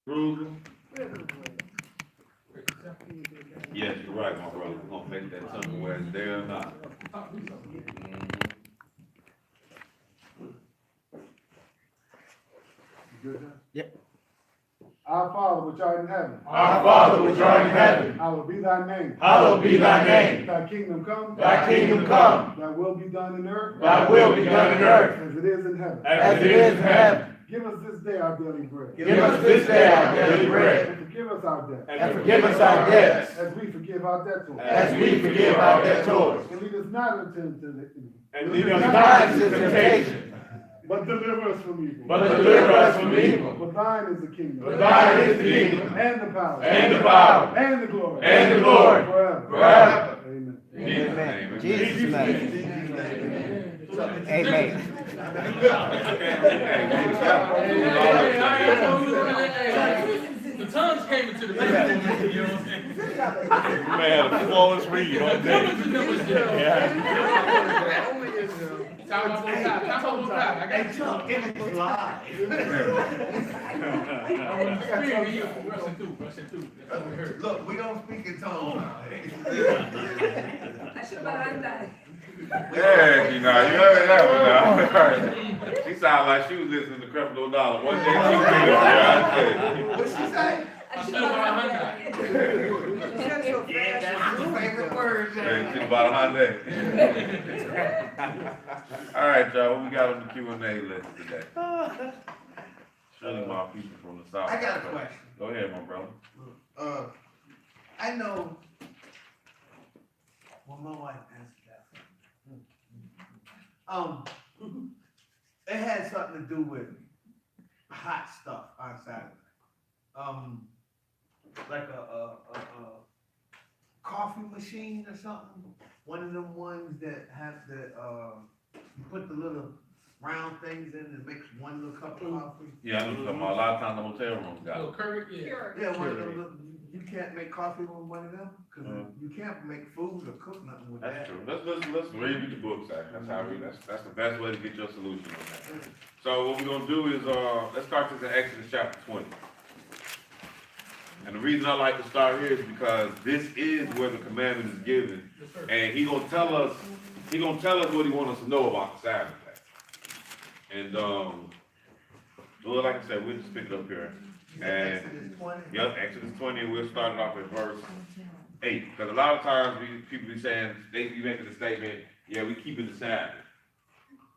Bruiser? Yes, you're right, my brother. We're gonna make that something where it's there or not. Yep. Our Father which art in heaven, Our Father which art in heaven, hallowed be thy name. hallowed be thy name. Thy kingdom come, Thy kingdom come, thy will be done in earth, thy will be done in earth, as it is in heaven. as it is in heaven. Give us this day our daily bread. Give us this day our daily bread, And forgive us our debts, and forgive us our debts, as we forgive our debtors. as we forgive our debtors. And lead us not into temptation, And lead us not into temptation, but deliver us from evil. but deliver us from evil. For thine is the kingdom, For thine is the kingdom, and the power, and the power, and the glory, and the glory, forever. forever. Amen. Amen. Jesus' name. Amen. The tongues came into the picture, you know what I'm saying? You may have a flawless read on that. Top on top, top on top. I got you. give it live. Rushing through. That's what we heard. Look, we don't speak in tongues now. Yeah, you know, you heard that one now. She sounded like she was listening to Creflo Dollar. One day she was What'd she say? Yeah, that's my favorite word. She's about 100. All right, y'all, what we got on the Q&A list today? Surely my people from the South. I got a question. Go ahead, my brother. I know. Well, my wife answered that. It had something to do with hot stuff on Saturday. Like a coffee machine or something. One of them ones that have the you put the little round things in and makes one little cup of coffee. Yeah, I know a lot of times the hotel rooms got Little it. curry, yeah. Yeah, one of them. You can't make coffee with one of them because you can't make food or cook nothing with that. That's true. Let's read the books, Zach. That's how that's the best way to get your solution on that. So what we're gonna do is let's start this in Exodus chapter 20. And the reason I like to start here is because this is where the commandment is given, Yes, sir. and he gonna tell us what he wants us to know about the Sabbath day. And well, like I said, we'll just pick it up here. And Exodus 20. yep, Exodus 20, and we'll start it off at verse 8. Because a lot of times people be saying, they be making the statement, yeah, we keeping the Sabbath.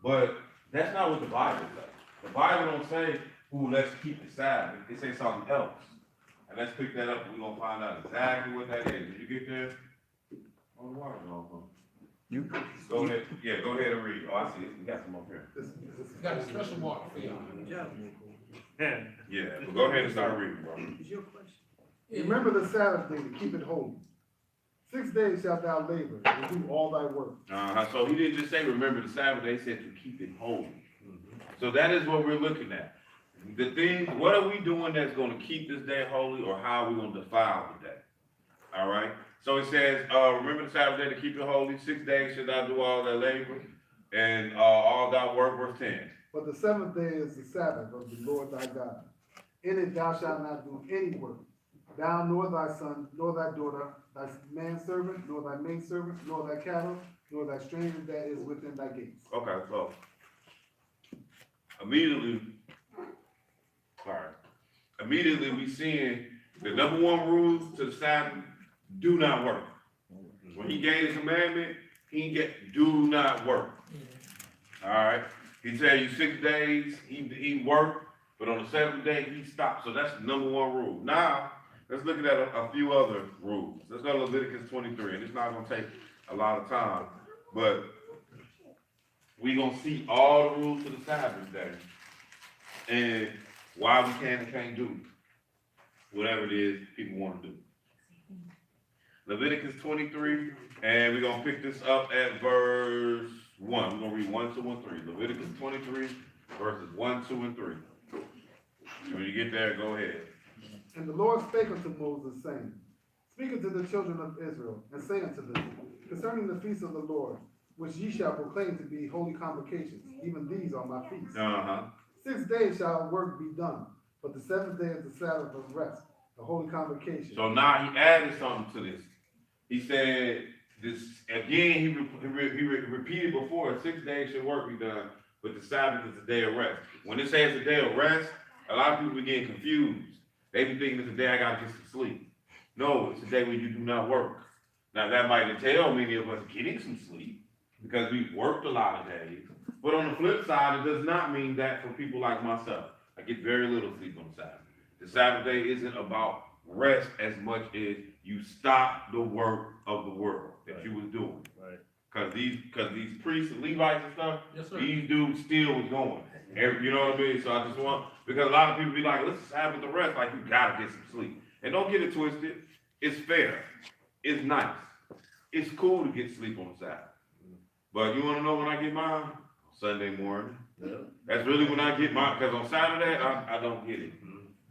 But that's not what the Bible says. The Bible don't say, ooh, let's keep the Sabbath. It says something else. And let's pick that up and we're going to find out exactly what that is. Did you get there? On the water. You. Go ahead. Yeah, go ahead and read. Oh, I see it. We got some up here. Got a special water for y'all. Yeah, but go ahead and start reading, bro. Remember the Sabbath day to keep it holy. 6 days shalt thou labor and do all thy work. So he didn't just say remember the Sabbath, they said to keep it holy. So that is what we're looking at. The thing, what are we doing that's going to keep this day holy, or how are we going to defile the day? All right. So it says, remember the Sabbath day to keep it holy. 6 days shalt thou do all thy labor and all thy work, verse 10. But the seventh day is the Sabbath of the Lord thy God. In it thou shalt not do any work, thou nor thy son, nor thy daughter, thy manservant, nor thy maidservant, nor thy cattle, nor thy stranger that is within thy gates. Okay, so immediately we seeing the number one rule to the Sabbath: do not work. When he gave the commandment, he get do not work. All right. He tell you 6 days he worked, but on the seventh day he stopped. So that's the number one rule. Now let's look at a few other rules. Let's go to Leviticus 23, and it's not gonna take a lot of time, but we gonna see all the rules to the Sabbath day and why we can and can't do whatever it is people want to do. Leviticus 23, and we're gonna pick this up at verse 1. We're gonna read 1, 2, and 3. Leviticus 23, verses 1, 2, and 3. When you get there, go ahead. And the Lord spake unto Moses, saying, Speak unto the children of Israel, and say unto them, concerning the feasts of the Lord, which ye shall proclaim to be holy convocations, even these are my feasts. 6 days shall work be done, But the seventh day is the Sabbath of rest, the holy convocation. So now he added something to this. He said this again. He repeated before: 6 days should work be done, but the Sabbath is a day of rest. When it says a day of rest, a lot of people be getting confused. They be thinking it's a day I gotta get some sleep. No, it's a day when you do not work. Now that might entail many of us getting some sleep because we worked a lot of days. But on the flip side, it does not mean that for people like myself. I get very little sleep on Sabbath. The Sabbath day isn't about rest as much as you stop the work of the world that you was doing. Right. Cause these priests and Levites and stuff, Yes, sir. these dudes still was going. You know what I mean? So I just want, because a lot of people be like, let's Sabbath the rest, like you gotta get some sleep. And don't get it twisted. It's fair. It's nice. It's cool to get sleep on Sabbath. But you wanna know when I get mine? Sunday morning. Yeah. That's really when I get mine, cause on Saturday, I don't get it.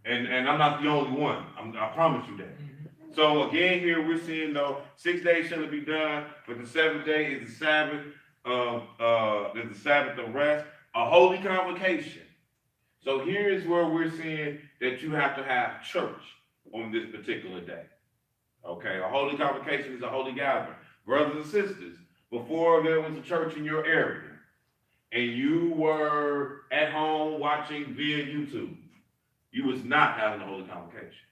And I'm not the only one. I promise you that. So again, here we're seeing though, 6 days shouldn't be done, but the seventh day is the Sabbath the Sabbath of rest, a holy convocation. So here is where we're seeing that you have to have church on this particular day. Okay, a holy convocation is a holy gathering. Brothers and sisters, before there was a church in your area, and you were at home watching via YouTube, you was not having a holy convocation.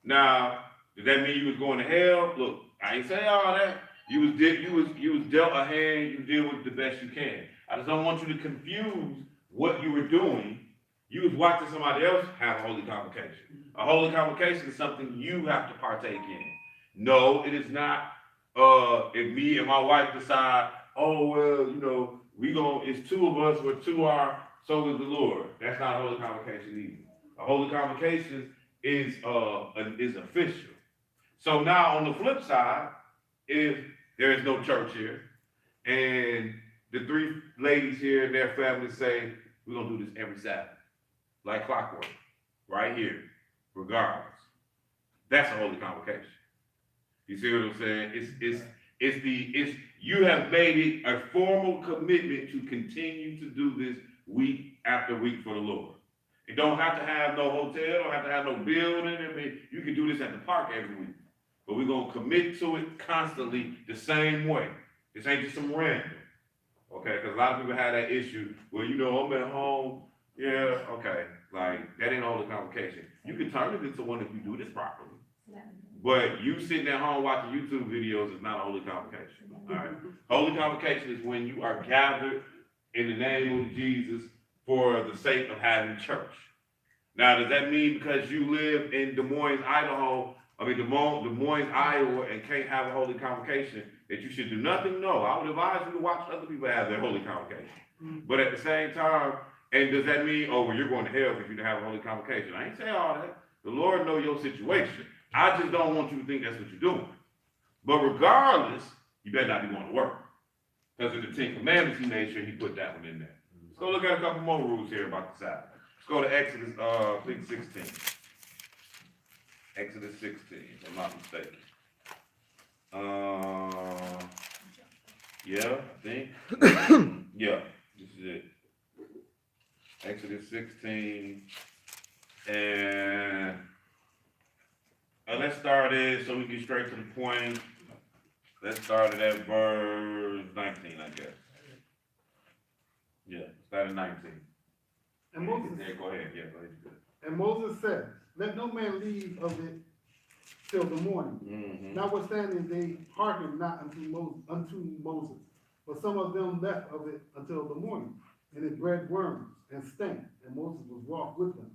Now, did that mean you was going to hell? Look, I ain't say all that. You was dealt a hand, you deal with it the best you can. I just don't want you to confuse what you were doing. You was watching somebody else have a holy convocation. A holy convocation is something you have to partake in. No, it is not if me and my wife decide, oh well, you know, it's two of us, we're two are, so is the Lord. That's not a holy convocation either. A holy convocation is official. So now on the flip side, if there is no church here, and the three ladies here and their families say, we're gonna do this every Sabbath, like clockwork, right here, regardless. That's a holy convocation. You see what I'm saying? You have made it a formal commitment to continue to do this week after week for the Lord. You don't have to have no hotel, don't have to have no building. I mean, you can do this at the park every week. But we're gonna commit to it constantly the same way. This ain't just some random. Okay, because a lot of people have that issue. Well, you know, I'm at home. Yeah, okay. Like, that ain't a holy convocation. You can turn it into one if you do this properly. But you sitting at home watching YouTube videos is not a holy convocation. All right. Holy convocation is when you are gathered in the name of Jesus for the sake of having church. Now, does that mean because you live in Des Moines, Iowa, and can't have a holy convocation that you should do nothing? No, I would advise you to watch other people have their holy convocation. But at the same time, and does that mean, oh, well, you're going to hell if you don't have a holy convocation? I ain't say all that. The Lord knows your situation. I just don't want you to think that's what you're doing. But regardless, you better not be going to work. Because of the 10 Commandments, he made sure he put that one in there. Let's go look at a couple more rules here about the Sabbath. Let's go to Exodus, please, 16. Exodus 16, if I'm not mistaken. Yeah, I think. Yeah, this is it. Exodus 16. And let's start it so we get straight to the point. Let's start it at verse 19, I guess. Yeah, start at 19. And Moses, Yeah, go ahead. Yeah, go ahead. and Moses said, let no man leave of it till the morning. Mm-hmm. Notwithstanding, they hearkened not unto Moses, but some of them left of it until the morning, and it bred worms and stank, and Moses was wroth with them.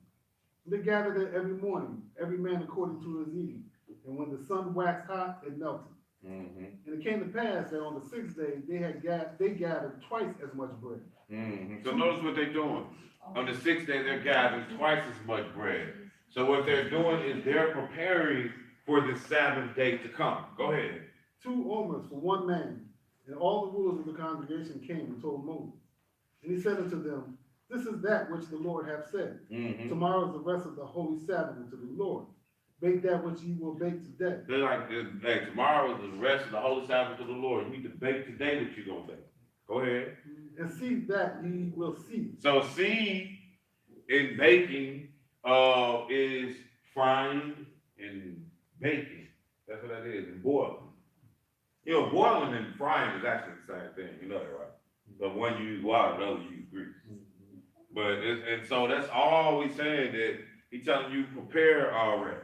And they gathered it every morning, every man according to his eating, and when the sun waxed hot, it melted. Mm-hmm. And it came to pass that on the sixth day they gathered twice as much bread. Mm-hmm. So notice what they're doing. On the sixth day, they're gathering twice as much bread. So what they're doing is they're preparing for the Sabbath day to come. Go ahead. 2 omers for one man, and all the rulers of the congregation came and told Moses. And he said unto them, this is that which the Lord hath said. Mm-hmm. Tomorrow is the rest of the holy Sabbath unto the Lord. Bake that which ye will bake today. They're like tomorrow is the rest of the holy Sabbath to the Lord. You need to bake today what you're going to bake. Go ahead. And see that ye will see. So seed in baking is frying and baking. That's what that is, and boiling. You know, boiling and frying is actually the same thing, you know that, right? But one you use water, the other you use grease. But, and so that's all we saying, that he telling you prepare already.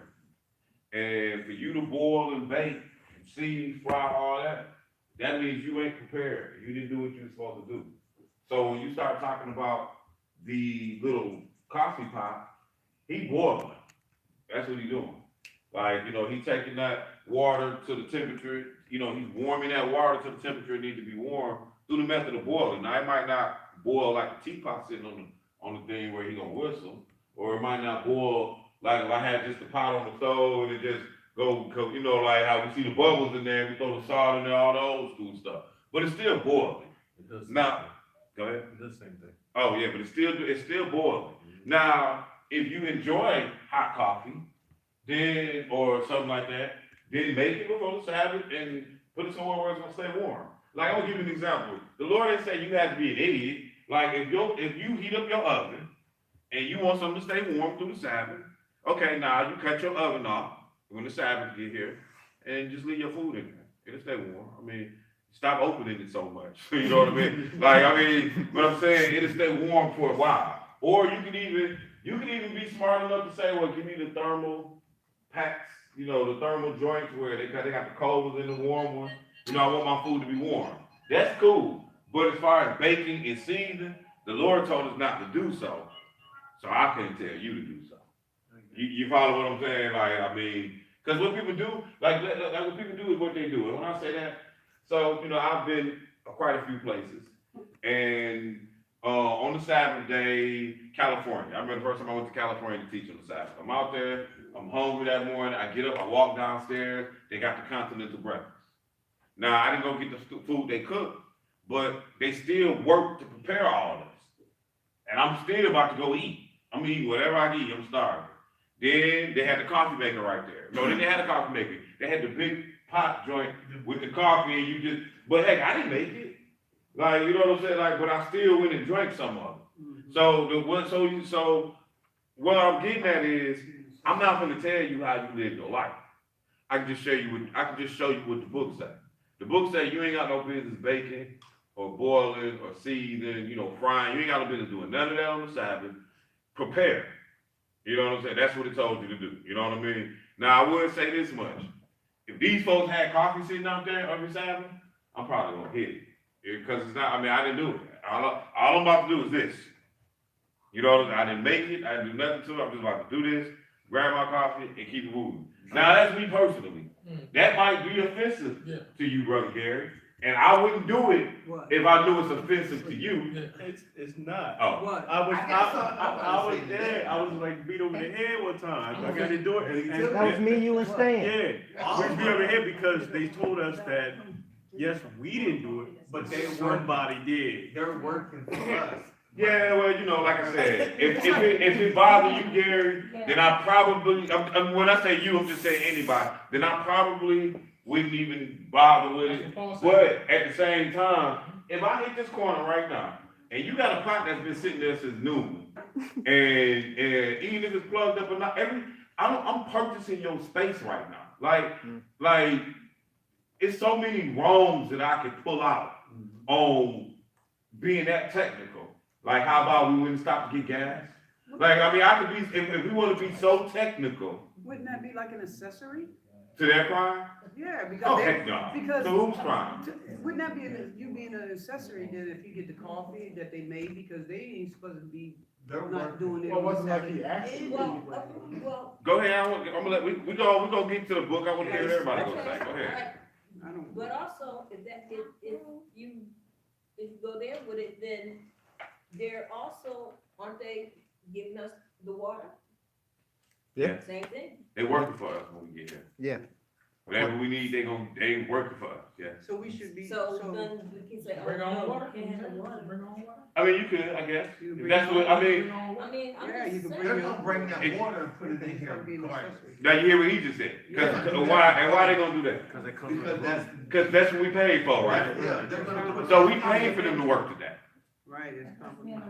And for you to boil and bake, seed, fry, all that, that means you ain't prepared. You didn't do what you were supposed to do. So when you start talking about the little coffee pot, he boiling. That's what he doing. Like, you know, he taking that water to the temperature, you know, he's warming that water to the temperature it needs to be warm through the method of boiling. Now, it might not boil like a teapot sitting on the thing where he gonna whistle, or it might not boil like if I had just the pot on the stove and it just go, you know, like how we see the bubbles in there, we throw the salt in there, all the old school stuff. But it's still boiling. It does. Now, go ahead. It does the same thing. Oh, yeah, but it's still boiling. Now, if you enjoy hot coffee, then, or something like that, then make it before the Sabbath and put it somewhere where it's gonna stay warm. Like, I'll give you an example. The Lord didn't say you have to be an idiot. Like, if you heat up your oven and you want something to stay warm through the Sabbath, okay, now you cut your oven off when the Sabbath get here and just leave your food in there. It'll stay warm. I mean, stop opening it so much. You know what I mean? Like, I mean, what I'm saying, it'll stay warm for a while. Or you can even be smart enough to say, well, give me the thermal packs, you know, the thermal joints where they got the cold ones and the warm ones. You know, I want my food to be warm. That's cool. But as far as baking and seasoning, the Lord told us not to do so. So I couldn't tell you to do so. You follow what I'm saying? Like, I mean, because what people do, like what people do is what they do. And when I say that, so, you know, I've been quite a few places. And on the Sabbath day, California. I remember the first time I went to California to teach on the Sabbath. I'm out there, I'm hungry that morning, I get up, I walk downstairs, they got the continental breakfast. Now, I didn't go get the food they cooked, but they still work to prepare all this. And I'm still about to go eat. I'm eating whatever I eat, I'm starving. Then they had the coffee maker right there. No, then they had a coffee maker. They had the big pot joint with the coffee and you just, but heck, I didn't make it. Like, you know what I'm saying? Like, but I still went and drank some of it. So what I'm getting at is, I'm not gonna tell you how you live your life. I can just show you what the book say. The book say you ain't got no business baking or boiling or seasoning, you know, frying. You ain't got no business doing none of that on the Sabbath. Prepare. You know what I'm saying? That's what it told you to do. You know what I mean? Now, I would say this much. If these folks had coffee sitting out there every Sabbath, I'm probably gonna hit it. Because it's not, I mean, I didn't do it. All I'm about to do is this. You know, I didn't make it, I didn't do nothing to it, I'm just about to do this, grab my coffee, and keep it moving. Now, that's me personally. That might be offensive to you, Brother Gary, and I wouldn't do it if I knew it's offensive to you. It's not. Oh. What? I was I there. I was like beat over the head one time. I got to do it. And That was me, you, and Stan. yeah, we beat over the head because they told us that yes, we didn't do it, but somebody did. They're working for us. Yeah, well, you know, like I said, if it bothers you, Gary, then I probably, when I say you, I'm just saying anybody, then I probably wouldn't even bother with it. But at the same time, if I hit this corner right now, and you got a pot that's been sitting there since noon, and even if it's plugged up or not, I'm purchasing your space right now. Like, it's so many wrongs that I could pull out on being that technical. Like, how about we wouldn't stop to get gas? Like, I mean, I could be, if we want to be so technical Wouldn't that be like an accessory? to that crime, Yeah, oh, because heck no. because So who's crime? wouldn't that be you being an accessory then if you get the coffee that they made because they ain't supposed to be They're not working. doing it. Well, on wasn't like Saturday. he actually. Well, Go ahead, I'm gonna let, we gonna get to the book, I wanna hear what everybody gonna say, go ahead. I don't. but also, if you go there with it, then they're also, aren't they giving us the water? Yeah. Same thing. They working for us when we get here. Yeah. Whatever we need, they working for us, yeah. So we should be. So then we can say, oh, Bring on no, water. we can't have water. Bring on water. I mean, you could, I guess, You if bring that's what, I mean, Bring on water. I mean, I'm Yeah, you just can saying. They're gonna bring that water and put it in It's here. gonna be an regardless. accessory. now you hear what he just said, why they gonna do that? Because it comes with Because a that's, Cause that's what we paid for, right? yeah, they're gonna do it. So we paid for them to work today. Right, it's complicated.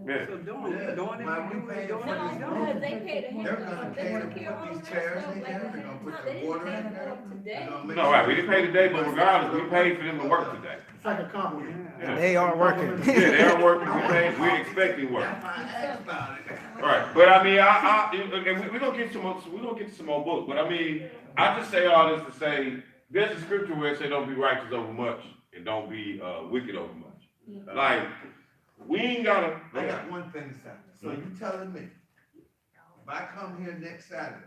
Yeah. So doing it, Yeah, doing it, but we doing paying it, doing for it, these doing because it. they pay the They're gonna they pay to took care of all put the these chairs stuff in like there, that. they're gonna put No, the they didn't water pay in for there. it today. They're gonna make No, right, we didn't pay today, but regardless, we paid for them to work today. It's like a compliment. Yeah. They are working. Yeah, they are working, we're expecting work. That's why I asked about it. Right, but I mean, and we're gonna get some more books, but I mean, I just say all this to say, there's a scripture where it say don't be righteous over much and don't be, wicked over much. Like, we ain't gotta. I got one thing to say. So you telling me, if I come here next Saturday,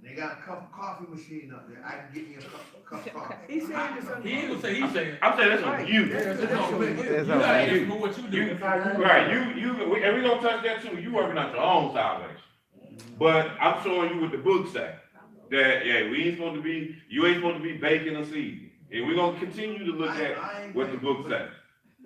they got a cup of coffee machine up there, I can get me a cup of coffee. He's saying this on. He ain't gonna say he's saying. I'm saying that's on you. That's on me. You That's gotta on ask you. for what you You, do. right, and we gonna touch that too, you working out your own salvation. But I'm showing you what the book say, that, yeah, you ain't supposed to be baking or seeding. And we're gonna continue to look at what the book say.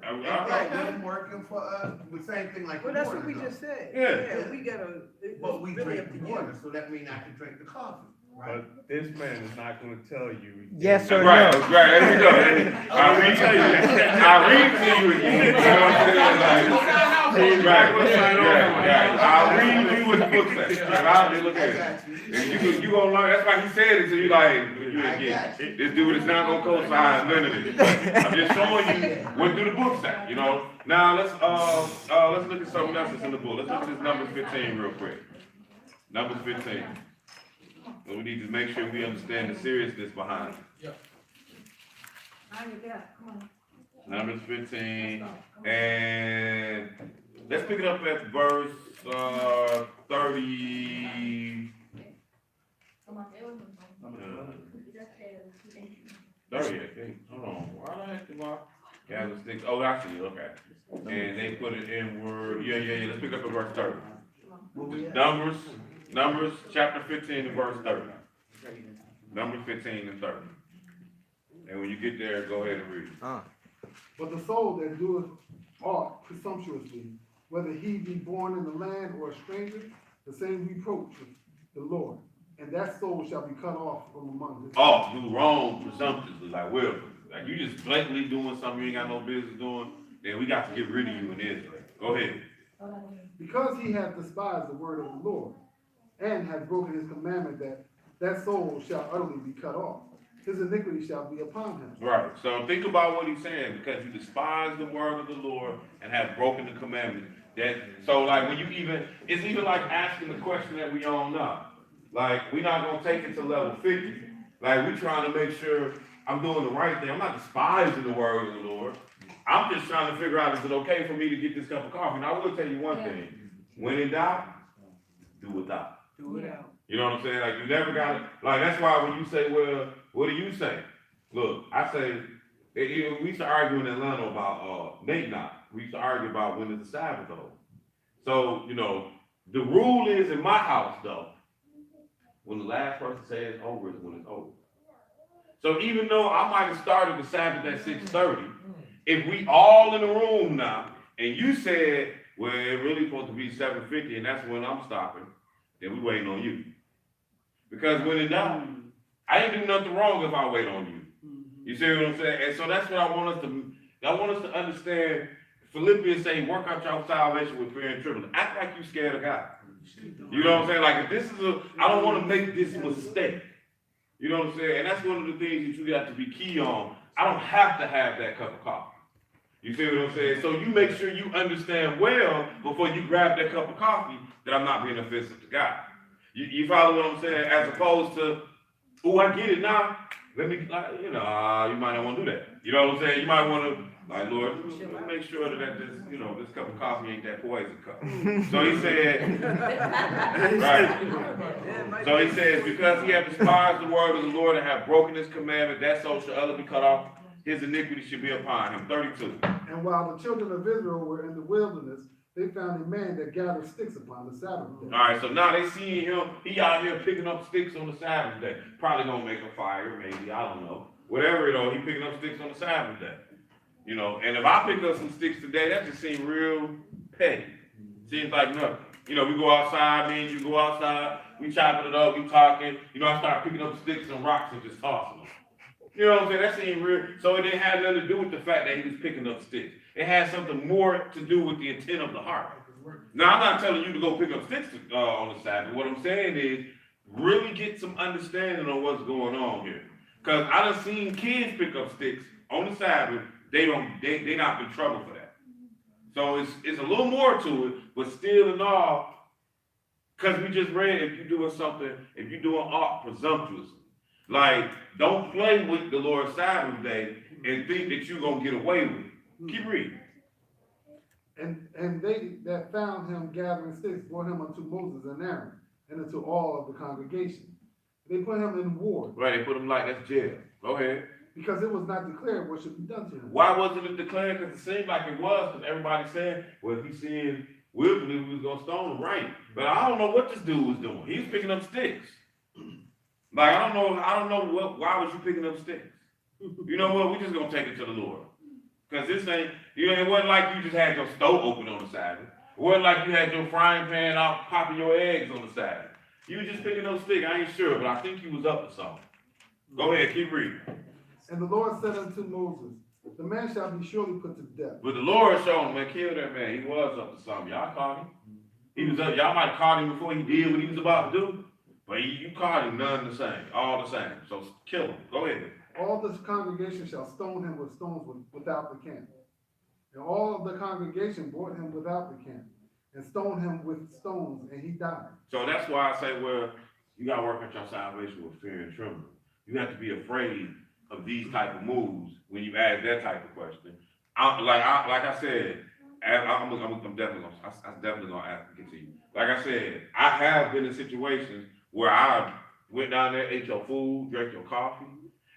If that been working for us, the same thing like. Well, that's what water we does. just said. Yeah. We gotta, it's But we really up drink to the you. water, so that means I can drink the coffee, right? But this man is not gonna tell you. Yes or Right, no? right, there we go. I'll read to you again, you know what I'm saying? Like, right, I'll read you what the book says, and I'll just look I at it. got you. And you gonna learn, that's why he said it, so you like, you again, this dude is not gonna co-sign none of this. I'm just showing you what do the book say, you know? Now, let's look at something else that's in the book. Let's look at this Numbers 15 real quick. Numbers 15. And we need to make sure we understand the seriousness behind it. Numbers 15, and let's pick it up at verse, 30. 30, I think. Hold on. Why the heck did I? Yeah, the sticks. Oh, I see. Okay. And they put it in word. Yeah. Let's pick up at verse 30. Numbers chapter 15 and verse 30. Numbers 15 and 30. And when you get there, go ahead and read it. But the soul that doeth aught presumptuously, whether he be born in the land or a stranger, the same reproacheth the Lord, and that soul shall be cut off from among his. Oh, do wrong presumptuously, like willfully. Like you just blatantly doing something you ain't got no business doing, then we got to get rid of you in Israel. Go ahead. Because he hath despised the word of the Lord, and hath broken his commandment, that soul shall utterly be cut off. His iniquity shall be upon him. Right. So think about what he's saying, because you despise the word of the Lord and have broken the commandment. So like when it's even like asking the question that we all know. Like we're not gonna take it to level 50. Like we're trying to make sure I'm doing the right thing. I'm not despising the word of the Lord. I'm just trying to figure out, is it okay for me to get this cup of coffee? Now I will tell you one thing. When in doubt, do without. Do it out. You know what I'm saying? Like you never got to, like that's why when you say, well, what do you say? Look, I say, we used to argue in Atlanta about Nate Knot. We used to argue about when is the Sabbath over. So, you know, the rule is in my house though, when the last person says it's over is when it's over. So even though I might have started the Sabbath at 6:30, if we all in the room now, and you said, well, it really supposed to be 7:50 and that's when I'm stopping, then we waiting on you. Because when in doubt, I ain't do nothing wrong if I wait on you. You see what I'm saying? And so that's what I want us to understand. Philippians say, work out your salvation with fear and trembling. Act like you scared of God. You know what I'm saying? Like if this is I don't want to make this mistake. You know what I'm saying? And that's one of the things that you got to be key on. I don't have to have that cup of coffee. You see what I'm saying? So you make sure you understand well before you grab that cup of coffee that I'm not being offensive to God. You follow what I'm saying? As opposed to, oh, I get it now. Let me, you might not want to do that. You know what I'm saying? You might want to, like, Lord, make sure that this, this cup of coffee ain't that poison cup. So he said, right. So he says, because he hath despised the word of the Lord and have broken his commandment, that soul shall utterly be cut off. His iniquity should be upon him. 32. And while the children of Israel were in the wilderness, they found a man that gathered sticks upon the Sabbath day. All right, so now they see him, he out here picking up sticks on the Sabbath day. Probably gonna make a fire, maybe, I don't know. Whatever, he picking up sticks on the Sabbath day. And if I pick up some sticks today, that just seems real petty. Seems like nothing. We go outside, me and you go outside, we chopping it up, we talking. I start picking up sticks and rocks and just tossing them. You know what I'm saying? That seemed real. So it didn't have nothing to do with the fact that he was picking up sticks. It has something more to do with the intent of the heart. Now, I'm not telling you to go pick up sticks on the Sabbath. What I'm saying is really get some understanding on what's going on here. Cause I done seen kids pick up sticks on the Sabbath. They not in trouble for that. So it's a little more to it, but still in all, cause we just read if you're doing art presumptuously. Like, don't play with the Lord's Sabbath day and think that you're gonna get away with it. Keep reading. And they that found him gathering sticks brought him unto Moses and Aaron, and unto all of the congregation. They put him in ward, Right, they put him like that's jail. Go ahead. because it was not declared what should be done to him. Why wasn't it declared? Because it seemed like it was, because everybody said, well, if he sinned willfully, we was gonna stone him, right? But I don't know what this dude was doing. He was picking up sticks. Like, I don't know why was you picking up sticks? You know what, we just gonna take it to the Lord. Cause this ain't, it wasn't like you just had your stove open on the Sabbath. It wasn't like you had your frying pan out popping your eggs on the Sabbath. You were just picking up sticks, I ain't sure, but I think you was up to something. Go ahead, keep reading. And the Lord said unto Moses, the man shall be surely put to death. But the Lord showed him, man, kill that man. He was up to something. Y'all caught him. He was up, y'all might have caught him before he did what he was about to do. But you caught him none the same, all the same. So kill him. Go ahead. All this congregation shall stone him with stones without the camp. And all of the congregation brought him without the camp, and stoned him with stones, and he died. So that's why I say, well, you gotta work out your salvation with fear and trembling. You have to be afraid of these type of moves when you ask that type of question. Like I said, I'm definitely gonna get to you. Like I said, I have been in situations where I went down there, ate your food, drank your coffee,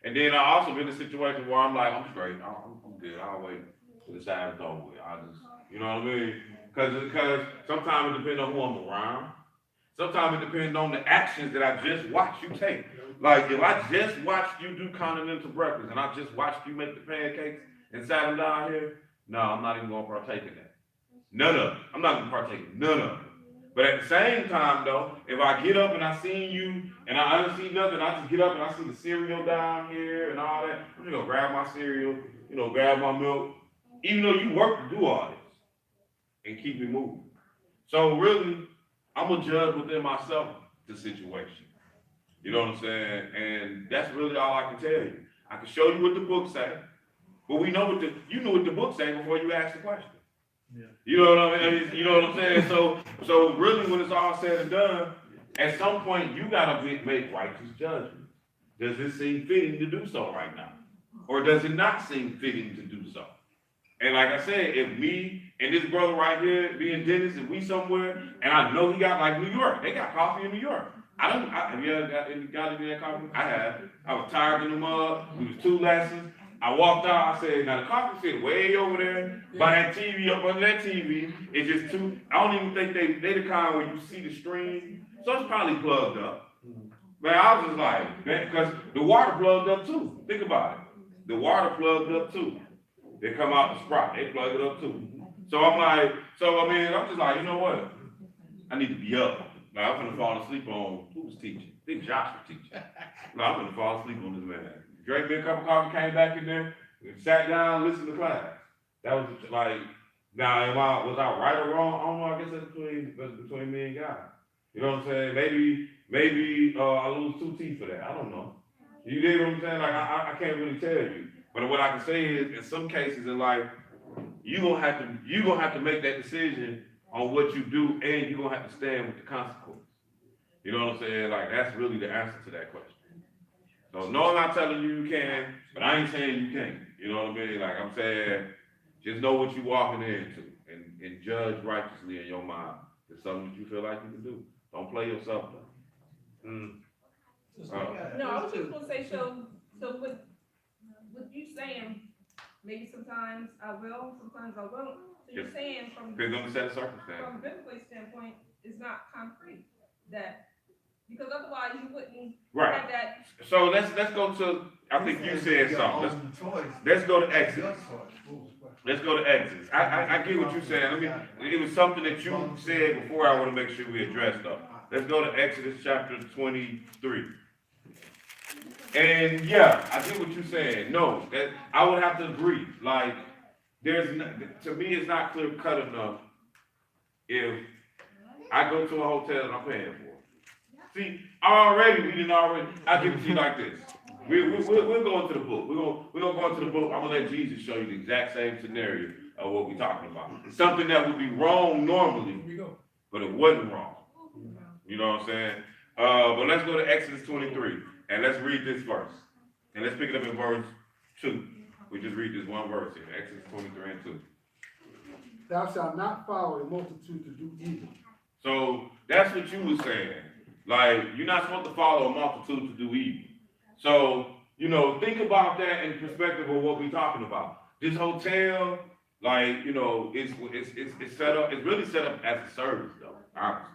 and then I also been in a situation where I'm like, I'm straight, I'm good, I'll wait till the Sabbath over with. I just, you know what I mean? Because sometimes it depends on who I'm around. Sometimes it depends on the actions that I just watched you take. Like, if I just watched you do continental breakfast and I just watched you make the pancakes and sat them down here, no, I'm not even gonna partake in that. None of it. I'm not gonna partake in none of it. But at the same time, though, if I get up and I seen you and I don't see nothing, I just get up and I see the cereal down here and all that, I'm just gonna grab my cereal, grab my milk, even though you work to do all this, and keep it moving. So really, I'm gonna judge within myself the situation. You know what I'm saying? And that's really all I can tell you. I can show you what the book say, but you know what the book say before you ask the question. Yeah. You know what I mean? You know what I'm saying? So really, when it's all said and done, at some point you gotta make righteous judgment. Does it seem fitting to do so right now, or does it not seem fitting to do so? And like I said, if me and this brother right here being Dennis, if we somewhere, and I know he got like New York, they got coffee in New York. Have you ever got any that coffee? I have. I was tired in the mud. It was 2 lessons. I walked out. I said, now the coffee sit way over there by that TV, up under that TV. It's just too. I don't even think they the kind where you see the stream. So it's probably plugged up. Man, I was just like, man, because the water plugged up too. Think about it. The water plugged up too. They come out the sprout. They plug it up too. So I'm just like, you know what? I need to be up. Like, I'm gonna fall asleep on, who was teaching? I think Josh was teaching. No, I'm gonna fall asleep on this man. Drank me a cup of coffee, came back in there, and sat down, listened to class. That was like, now, was I right or wrong? I don't know, I guess that's between me and God. You know what I'm saying? Maybe I lose 2 teeth for that. I don't know. You dig what I'm saying? Like, I can't really tell you. But what I can say is, in some cases in life, you're gonna have to make that decision on what you do, and you're gonna have to stand with the consequences. You know what I'm saying? Like, that's really the answer to that question. So no, I'm not telling you can, but I ain't saying you can't. You know what I mean? Like I'm saying, just know what you're walking into and judge righteously in your mind. It's something that you feel like you can do. Don't play yourself though. No, I was just gonna say, so with you saying, maybe sometimes I will, sometimes I won't. So you're saying from Depends on the set of circumstances. a biblical standpoint, it's not concrete that, because otherwise you wouldn't Right. have that. So let's go to, I think you said something. Let's go to Exodus. Let's go to Exodus. I get what you're saying. It was something that you said before. I want to make sure we address though. Let's go to Exodus chapter 23. And yeah, I get what you're saying. No, that I would have to agree. Like, to me, it's not clear cut enough if I go to a hotel and I'm paying for it. See, I'll give it to you like this. We're going to the book. We're gonna go into the book. I'm gonna let Jesus show you the exact same scenario of what we're talking about. Something that would be wrong normally, Here we go. but it wasn't wrong. You know what I'm saying? But let's go to Exodus 23 and let's read this verse. And let's pick it up in verse 2. We just read this one verse here, Exodus 23 and 2. Thou shalt not follow a multitude to do evil. So that's what you were saying. Like, you're not supposed to follow a multitude to do evil. So, you know, think about that in perspective of what we're talking about. This hotel, like, you know, it's set up, it's really set up as a service though, honestly.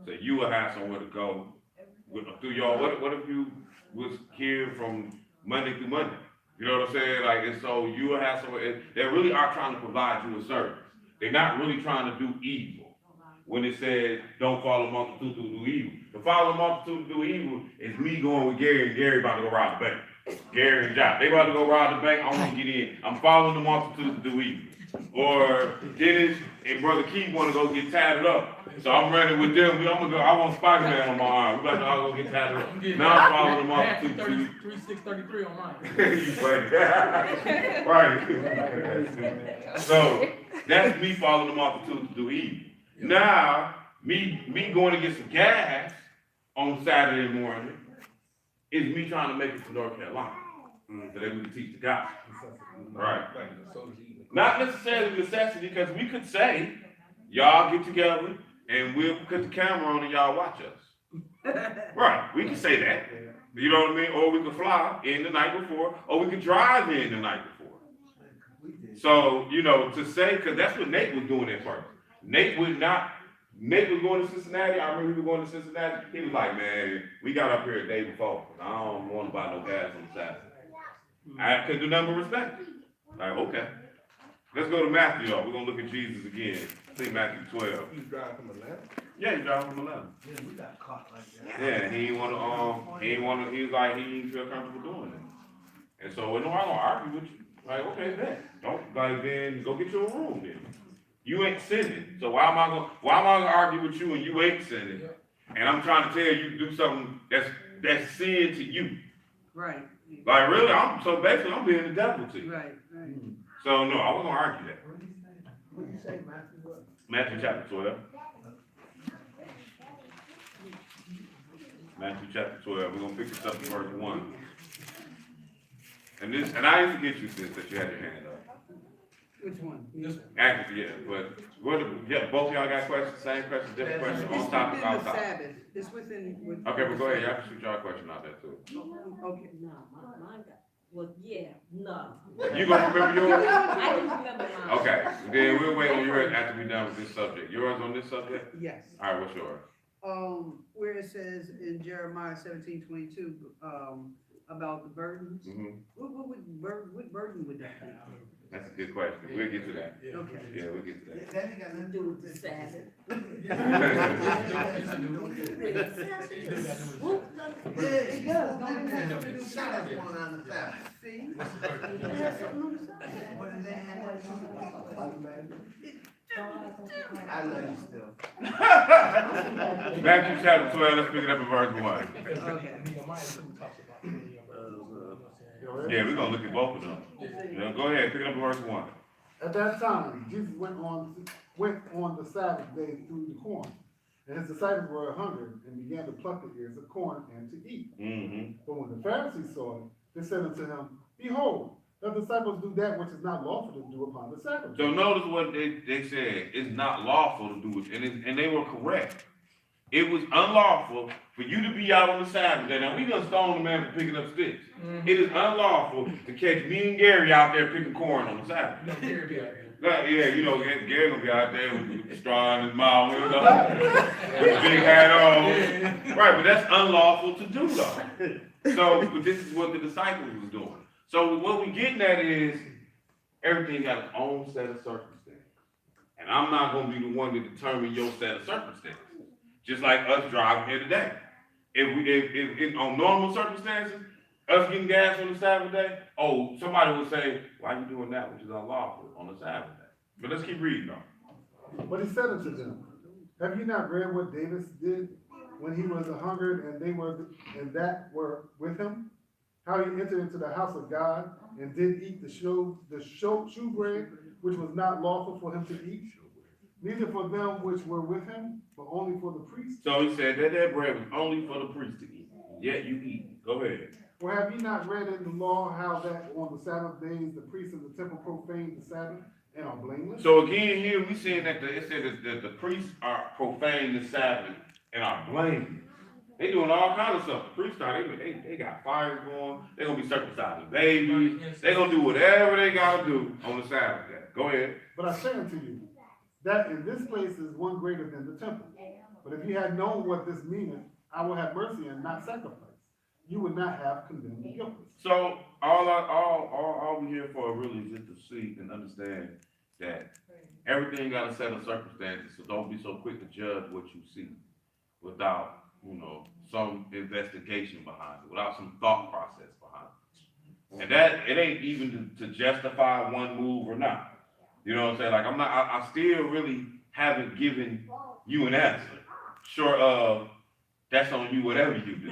So you will have somewhere to go through y'all. What if you was here from Monday through Monday? You know what I'm saying? Like, and so you will have somewhere, they really are trying to provide you a service. They're not really trying to do evil. When it says, don't follow a multitude to do evil. To follow a multitude to do evil is me going with Gary, and Gary about to go rob the bank. Gary and Josh, they about to go rob the bank, I want to get in. I'm following the multitude to do evil. Or Dennis and Brother Keith want to go get tatted up. So I'm running with them. I want Spider-Man on my arm. We about to all go get tatted up. Now I'm following the multitude to do 3633 on mine. You funny. Right. So that's me following the multitude to do evil. Now, me going to get some gas on Saturday morning is me trying to make it to North Carolina so that we can teach the gospel. Right. Not necessarily necessity, because we could say, y'all get together and we'll put the camera on and y'all watch us. Right. We can say that. You know what I mean? Or we could fly in the night before, or we could drive in the night before. So, you know, to say, because that's what Nate was doing at first. Nate was going to Cincinnati. I remember he was going to Cincinnati. He was like, man, we got up here the day before. I don't want to buy no gas on the Saturday. I couldn't do nothing but respect it. Like, okay. Let's go to Matthew, y'all. We're going to look at Jesus again. See Matthew 12. You drive from Atlanta? Yeah, he drove from 11. Yeah, we got caught like that. Yeah, he was like, he didn't feel comfortable doing it. And so, no, I don't argue with you. Like, okay, then. Don't, like, then go get your room then. You ain't sinning. So why am I gonna argue with you and you ain't sinning? And I'm trying to tell you to do something that's sin to you. Right. Like really, so basically I'm being the devil to you. Right, right. So no, I wasn't gonna argue that. What do you say, Matthew? What? Matthew chapter 12. Matthew chapter 12. We're gonna pick this up in verse 1. And I didn't forget you, sis, that you had your hand up. Which one? Actually, yeah, but both of y'all got questions, same question, different question, It's on topic, within off the topic. Sabbath. It's within. Okay, but go ahead, y'all can shoot y'all question out there too. Okay. No, mine got, well, yeah, no. You gonna remember yours? I just remember mine. Okay, then we'll wait on yours after we're done with this subject. Yours on this subject? Yes. All right, what's yours? Where it says in Jeremiah 17:22, about the burdens. Mm-hmm. What burden would that be? That's a good question. We'll get to that. Okay. Yeah, we'll get to that. That ain't got nothing to do with this. Sabbath. Yeah, it does. Don't it have something to do with Sabbath going on the Sabbath? See? It has something to do with Sabbath. What does that have to do with it? I love you still. Matthew chapter 12, let's pick it up in verse 1. Okay. Yeah, we're gonna look at both of them. Yeah, go ahead, pick it up in verse 1. At that time, Jesus went on the Sabbath day through the corn. And his disciples were hungry and began to pluck the ears of corn and to eat. Mm-hmm. But when the Pharisees saw it, they said unto him, Behold, the disciples do that which is not lawful to do upon the Sabbath. So notice what they said. It's not lawful to do it, and they were correct. It was unlawful for you to be out on the Sabbath day. Now, we done stoned the man for picking up sticks. Mm-hmm. It is unlawful to catch me and Gary out there picking corn on the Sabbath. Yeah, you know, Gary gonna be out there with the straw in his mouth, you know, with a big hat on. Right, but that's unlawful to do though. So, but this is what the disciples was doing. So what we getting at is everything got its own set of circumstances. And I'm not gonna be the one to determine your set of circumstances. Just like us driving here today. If on normal circumstances, Us getting gas on the Sabbath day? Oh, somebody would say, why you doing that which is unlawful on the Sabbath day? But let's keep reading though. But he said unto them, have you not read what David did when he was hungered and they were, and that were with him? How he entered into the house of God and did eat the shewbread, which was not lawful for him to eat, neither for them which were with him, but only for the priests. So he said that bread was only for the priest to eat, yet you eat. Go ahead. Or have you not read in the law how that on the Sabbath days the priests of the temple profane the Sabbath and are blameless? So again, here we seeing that it said that the priests are profane the Sabbath and are blameless. They doing all kinds of stuff. The priests are, they got fires going. They gonna be circumcising babies. They gonna do whatever they gotta do on the Sabbath day. Go ahead. But I say unto you, that in this place is one greater than the temple. But if you had known what this meaneth, I will have mercy and not sacrifice, you would not have condemned the guiltless. So all we here for really is just to see and understand that everything got a set of circumstances. So don't be so quick to judge what you see without, some investigation behind it, without some thought process behind it. And that, it ain't even to justify one move or not. You know what I'm saying? Like, I still really haven't given you an answer. Short of, that's on you, whatever you do.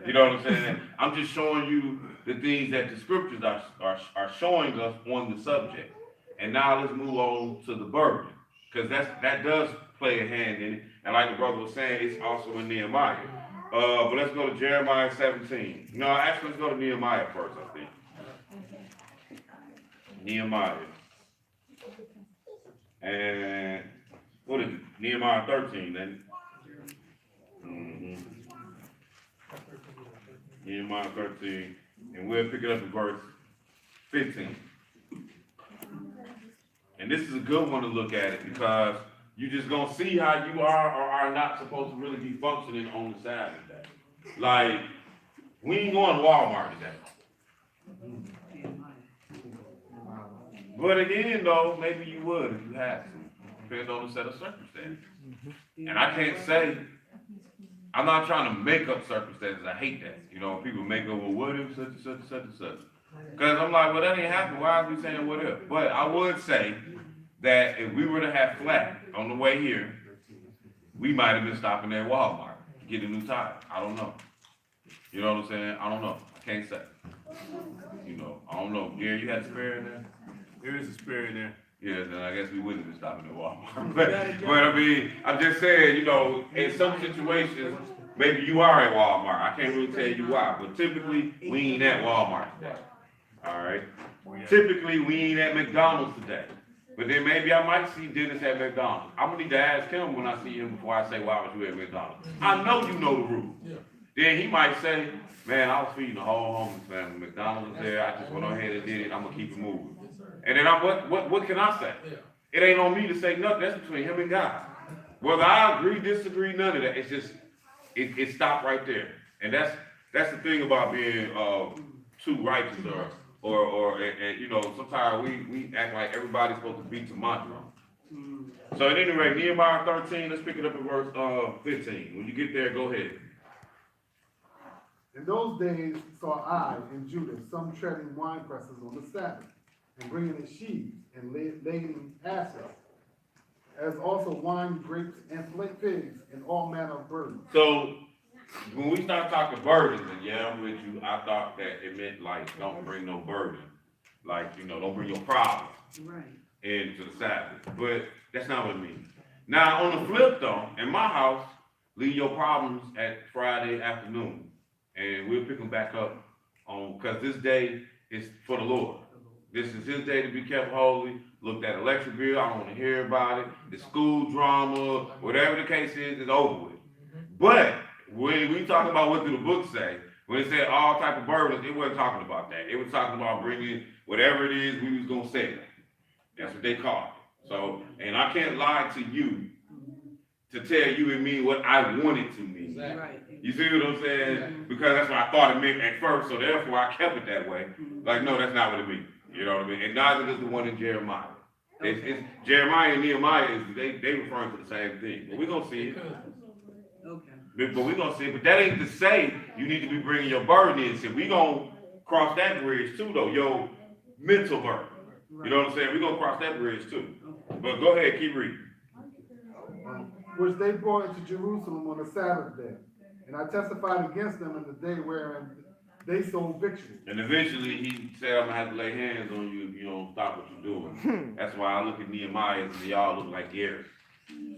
You know what I'm saying? I'm just showing you the things that the scriptures are showing us on the subject. And now let's move on to the burden. Because that does play a hand in it. And like the brother was saying, it's also in Nehemiah. But let's go to Jeremiah 17. No, actually, let's go to Nehemiah first, I think. Nehemiah. And what is it? Nehemiah 13, then. Nehemiah 13. And we'll pick it up in verse 15. And this is a good one to look at it because you're just gonna see how you are or are not supposed to really be functioning on the Sabbath day. Like, we ain't going to Walmart today. But again, though, maybe you would if you had to. Depends on the set of circumstances. And I can't say, I'm not trying to make up circumstances. I hate that. People make up, well, what if such and such and such and such? Because I'm like, well, that ain't happening. Why are we saying what if? But I would say that if we were to have flat on the way here, we might have been stopping at Walmart to get a new tire. I don't know. You know what I'm saying? I don't know. I can't say. I don't know. Gary, you had a spare in there? There is a spare in there. Yeah, then I guess we wouldn't have been stopping at Walmart. but I mean, I'm just saying, in some situations, maybe you are at Walmart. I can't really tell you why, but typically, we ain't at Walmart today. All right? Typically, we ain't at McDonald's today. But then maybe I might see Dennis at McDonald's. I'm gonna need to ask him when I see him before I say, why was you at McDonald's? I know you know the rules. Yeah. Then he might say, man, I was feeding the whole homeless family. McDonald's was there. I just went ahead and did it. I'm gonna keep it moving. And then what can I say? Yeah. It ain't on me to say nothing. That's between him and God. Whether I agree, disagree, none of that. It's just it stopped right there. And that's the thing about being too righteous or sometimes we act like everybody's supposed to beat to mantra. So at any rate, Nehemiah 13, let's pick it up in verse 15. When you get there, go ahead. In those days saw I in Judah some treading wine presses on the Sabbath, and bringing in sheaves, and lading asses, as also wine, grapes, and figs, and all manner of burdens. So when we start talking burdens, and yeah, I'm with you, I thought that it meant like don't bring no burden. Like, don't bring your problems Right. into the Sabbath. But that's not what it means. Now, on the flip though, in my house, leave your problems at Friday afternoon. And we'll pick them back up because this day is for the Lord. This is his day to be kept holy. Look, that electric bill, I don't want to hear about it. The school drama, whatever the case is, it's over with. But when we talk about what do the book say, when it said all type of burdens, it wasn't talking about that. It was talking about bringing whatever it is we was going to say. That's what they called it. So, and I can't lie to you to tell you and me what I want it to mean. Right. You see what I'm saying? Because that's what I thought it meant at first, so therefore I kept it that way. Like, no, that's not what it means. You know what I mean? And neither does the one in Jeremiah. It's Jeremiah and Nehemiah, they referring to the same thing. But we're going to see it. Okay. But we gonna say, but that ain't to say you need to be bringing your burden in. See, we gonna cross that bridge too, though. Your mental burden. You know what I'm saying? We gonna cross that bridge too. But go ahead, keep reading. Which they brought into Jerusalem on the Sabbath day. And I testified against them in the day wherein they sold victuals. And eventually he said, I'm gonna have to lay hands on you if you don't stop what you're doing. That's why I look at Nehemiah and y'all look like Gary.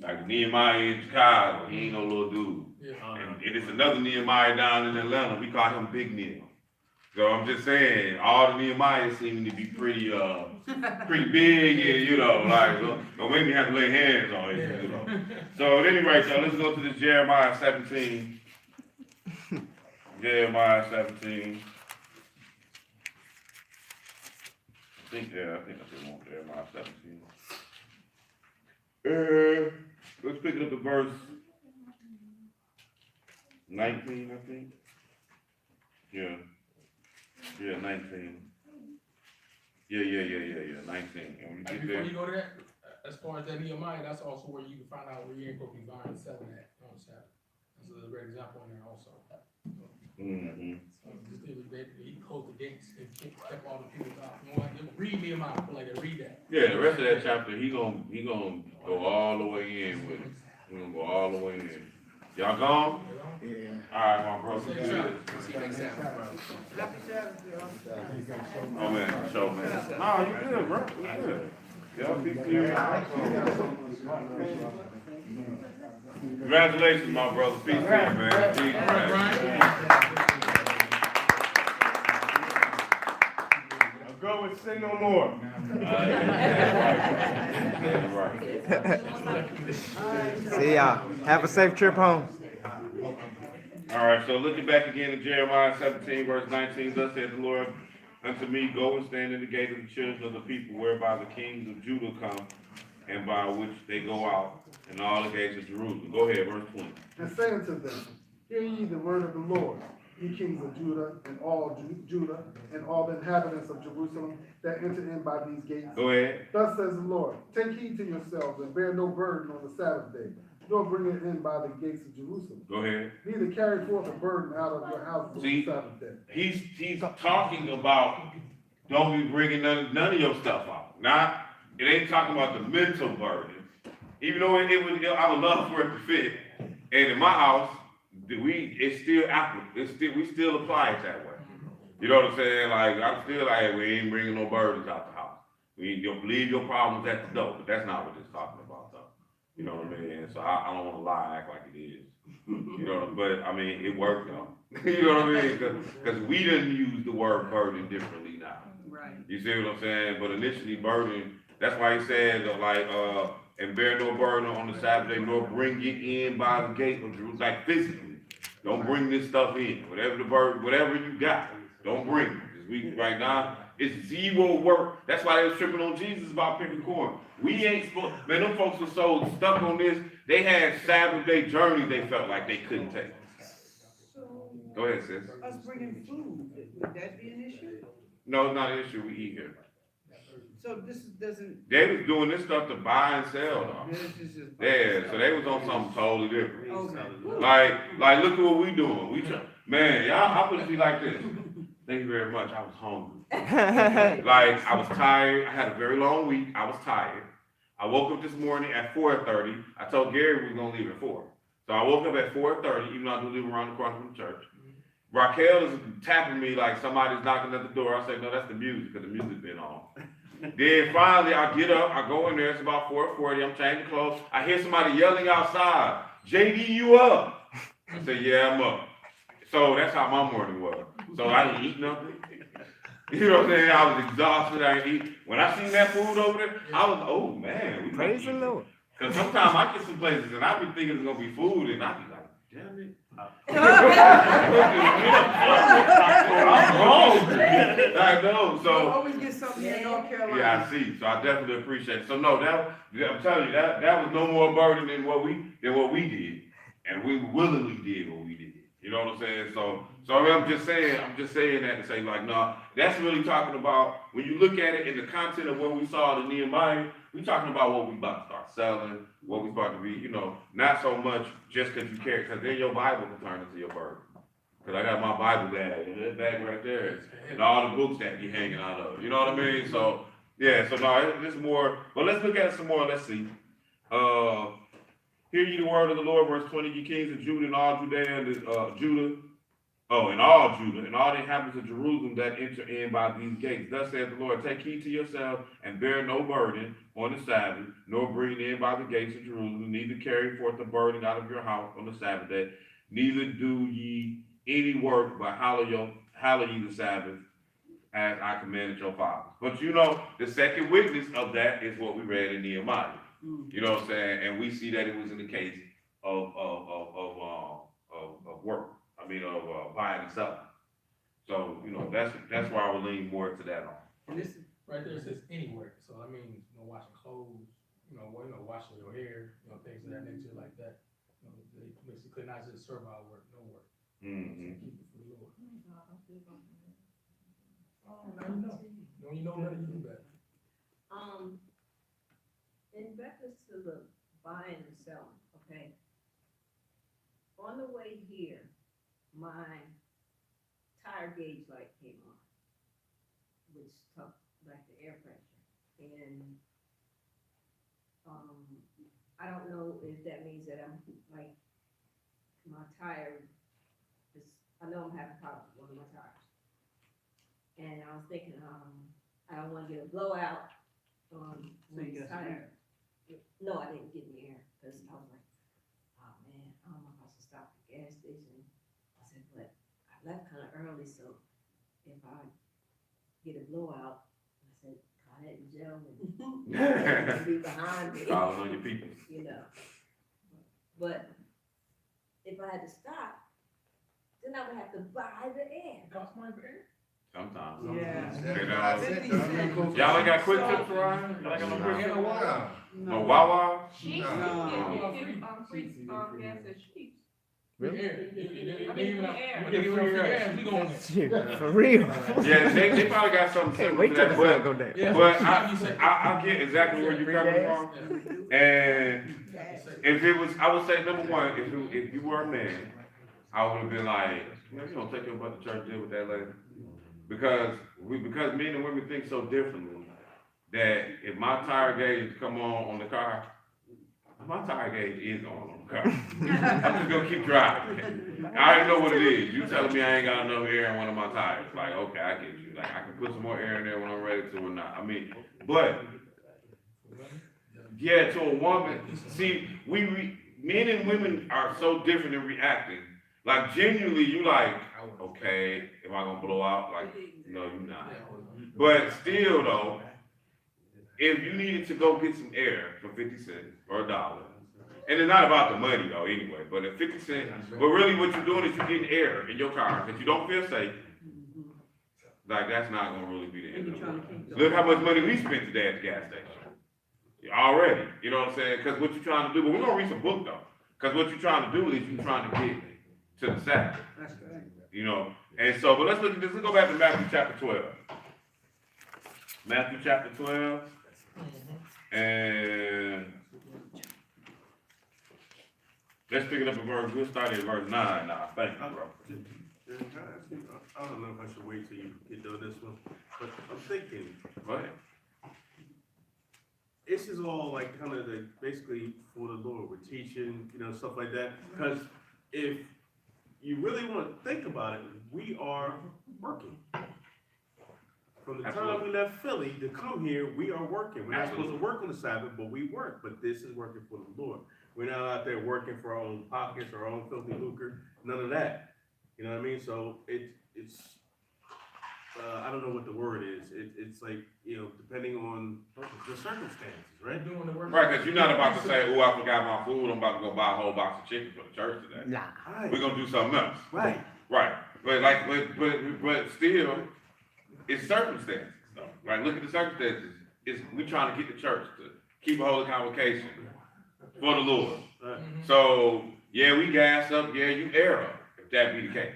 Like Nehemiah in Chicago, he ain't no little dude. And it's another Nehemiah down in Atlanta, we call him Big Neil. So I'm just saying, all the Nehemiahs seem to be pretty big and, you know, like, don't make me have to lay hands on you, you know. So at any rate, y'all, let's go to this Jeremiah 17. Jeremiah 17. I think I want Jeremiah 17. Let's pick it up to verse 19, I think. Yeah, 19. Yeah, 19. And when you get Before there, you go to that, as far as that Nehemiah, that's also where you can find out where you ain't gonna be buying and selling at on Sabbath. That's a great example in there also. He closed the gates and kept all the people out. You want to read Nehemiah, like read that. yeah, the rest of that chapter, he gonna go all the way in with it. He gonna go all the way in. Y'all gone? Yeah. All right, my brother. Safe Good. travels. Happy Sabbath, y'all. Oh man, for sure, man. Nah, you good, bro. You good. Y'all keep clear. Congratulations, my brother. Peace, man. Peace, man. Go and sin no more. See y'all. Have a safe trip home. All right, so looking back again at Jeremiah 17, verse 19, thus said the Lord unto me, go and stand in the gate of the children of the people, whereby the kings of Judah come, and by which they go out, and all the gates of Jerusalem. Go ahead, verse 20. And say unto them, hear ye the word of the Lord, ye kings of Judah, and all Judah, and all the inhabitants of Jerusalem that enter in by these gates. Go ahead. Thus says the Lord, take heed to yourselves, and bear no burden on the Sabbath day, nor bring it in by the gates of Jerusalem. Go ahead. Neither carry forth a burden out of your house on See? the Sabbath day. He's talking about don't be bringing none of your stuff out. Not, it ain't talking about the mental burden. Even though I would love for it to fit. And in my house, it's still applicable. We still apply it that way. You know what I'm saying? Like, I'm still like, hey, we ain't bringing no burdens out the house. You'll leave your problems at the door, but that's not what it's talking about, though. You know what I mean? So I don't want to lie, act like it is. You know, but I mean, it worked though. You know what I mean? Because we didn't use the word burden differently now. Right. You see what I'm saying? But initially, burden, that's why he said, like, and bear no burden on the Sabbath day, nor bring it in by the gate of Jerusalem, like physically. Don't bring this stuff in. Whatever the burden, whatever you got, don't bring it. This week, right now, it's zero work. That's why they was tripping on Jesus about picking corn. We ain't supposed, man, them folks were so stuck on this, they had Sabbath day journeys they felt like they couldn't take. So, Go ahead, sis. us bringing food, would that be an issue? No, it's not an issue, we eat here. So this doesn't, They was doing this stuff to buy and sell, though. this is just. Yeah, so they was on something totally different. Okay. Like, look at what we doing. Man, y'all, I put it to you like this. Thank you very much. I was hungry. Like, I was tired. I had a very long week. I was tired. I woke up this morning at 4:30. I told Gary we was gonna leave at 4. So I woke up at 4:30, even though I do live around the corner from the church. Raquel is tapping me like somebody's knocking at the door. I said, no, that's the music, because the music's been on. Then finally, I get up, I go in there, it's about 4:40, I'm changing clothes. I hear somebody yelling outside, JD, you up? I said, yeah, I'm up. So that's how my morning was. So I didn't eat nothing. You know what I'm saying? I was exhausted, I didn't eat. When I seen that food over there, I was, oh man. Praise the Lord. Because sometimes I get some places and I be thinking it's going to be food and I be like, damn it. I'm hungry. I know, You so. always get something in North Carolina. Yeah, I see. So I definitely appreciate it. So no, I'm telling you, that was no more burden than what we did. And we willingly did what we did. You know what I'm saying? So I'm just saying that to say like, no, that's really talking about, when you look at it in the content of what we saw in Nehemiah, we talking about what we about to start selling, what we about to be, you know, not so much just cause you carry, cause then your Bible can turn into your burden. Cause I got my Bible bag, and that bag right there, and all the books that be hanging out of, you know what I mean? So, yeah, so no, it's more, but let's look at it some more, let's see. Hear ye the word of the Lord, verse 20, ye kings of Judah and all Judea and and all Judah, and all the inhabitants of Jerusalem that enter in by these gates. Thus saith the Lord, take heed to yourselves, and bear no burden on the Sabbath, nor bring in by the gates of Jerusalem, neither carry forth the burden out of your house on the Sabbath day, neither do ye any work, but hallow ye the Sabbath, as I commanded your fathers. But you know, the second witness of that is what we read in Nehemiah. You know what I'm saying? And we see that it was in the case of work. I mean, of buying and selling. So, you know, that's why I would lean more to that on. And this right there says anywhere, so I mean, you know, washing clothes, washing your hair, things of that nature like that. They basically not just servile work, no work. Mm-hmm. Keep it for the Lord. Oh, now you know. When you know better, you do better. In reference to the buying and selling, okay? On the way here, my tire gauge light came on, which took back the air pressure. And, I don't know if that means that I'm, like, my tire is, I know I'm having problems with one of my tires. And I was thinking, I don't wanna get a blowout on this tire. No, I didn't get in the air, because I was like, oh man, I don't know if I should stop at the gas station. I said, but I left kind of early, so if I get a blowout, I said, call that gentleman, be behind me. Calling on your people. You know. But if I had to stop, then I would have to buy the air. Cost money for air? Sometimes. Yeah. You know, y'all ain't got quick tips around? Y'all ain't got no quick tips? Wow. No Wawa? Sheets, you No. get free, gas at Sheets. Free air. I mean, free air. We give free gas, we going there. For real. Yeah, they probably got something Hey, similar wait to till that, the sun but, go down. Yeah. but I get exactly where you're coming from. And if it was, I would say, number one, if you were a man, I would have been like, you don't take your butt to church, deal with that later. Because men and women think so differently, that if my tire gauge come on the car, my tire gauge is on the car. I'm just gonna keep driving. I already know what it is. You telling me I ain't got enough air in one of my tires. Like, okay, I get you. Like, I can put some more air in there when I'm ready to or not. I mean, but, yeah, to a woman, see, men and women are so different in reacting. Like, genuinely, you like, okay, am I gonna blow out? Like, no, you're not. But still, though, if you needed to go get some air for 50 cents or $1, and it's not about the money, though, anyway, but at 50 cents, but really what you're doing is you're getting air in your car because you don't feel safe. Like, that's not gonna really be the end of the world. Look how much money we spent today at the gas station. Already, you know what I'm saying? Because what you're trying to do, but we're gonna read some book, though. Because what you're trying to do is you're trying to get to the Sabbath. That's right. You know, and so, but let's look at this. Let's go back to Matthew chapter 12. Matthew chapter 12. And let's pick it up in verse, we'll start at verse 9 now. Thank you, bro. I don't know if I should wait till you get done this one, but I'm thinking, Go ahead. this is all like kind of the, basically for the Lord, we're teaching, stuff like that. Because if you really want to think about it, we are working. From the time we left Philly to come here, we are working. We're not supposed to work on the Sabbath, but we work. But this is working for the Lord. We're not out there working for our own pockets or our own filthy lucre. None of that. You know what I mean? So it's I don't know what the word is. It's like, depending on the circumstances, right? Doing the work. Right, because you're not about to say, oh, I forgot my food. I'm about to go buy a whole box of chicken for the church today. Nah. Right. We're going to do something else. Right. Right. But still, it's circumstances, though. Right? Look at the circumstances. We're trying to get the church to keep a holy convocation for the Lord. Right. So, yeah, we gas up. Yeah, you air up. If that be the case?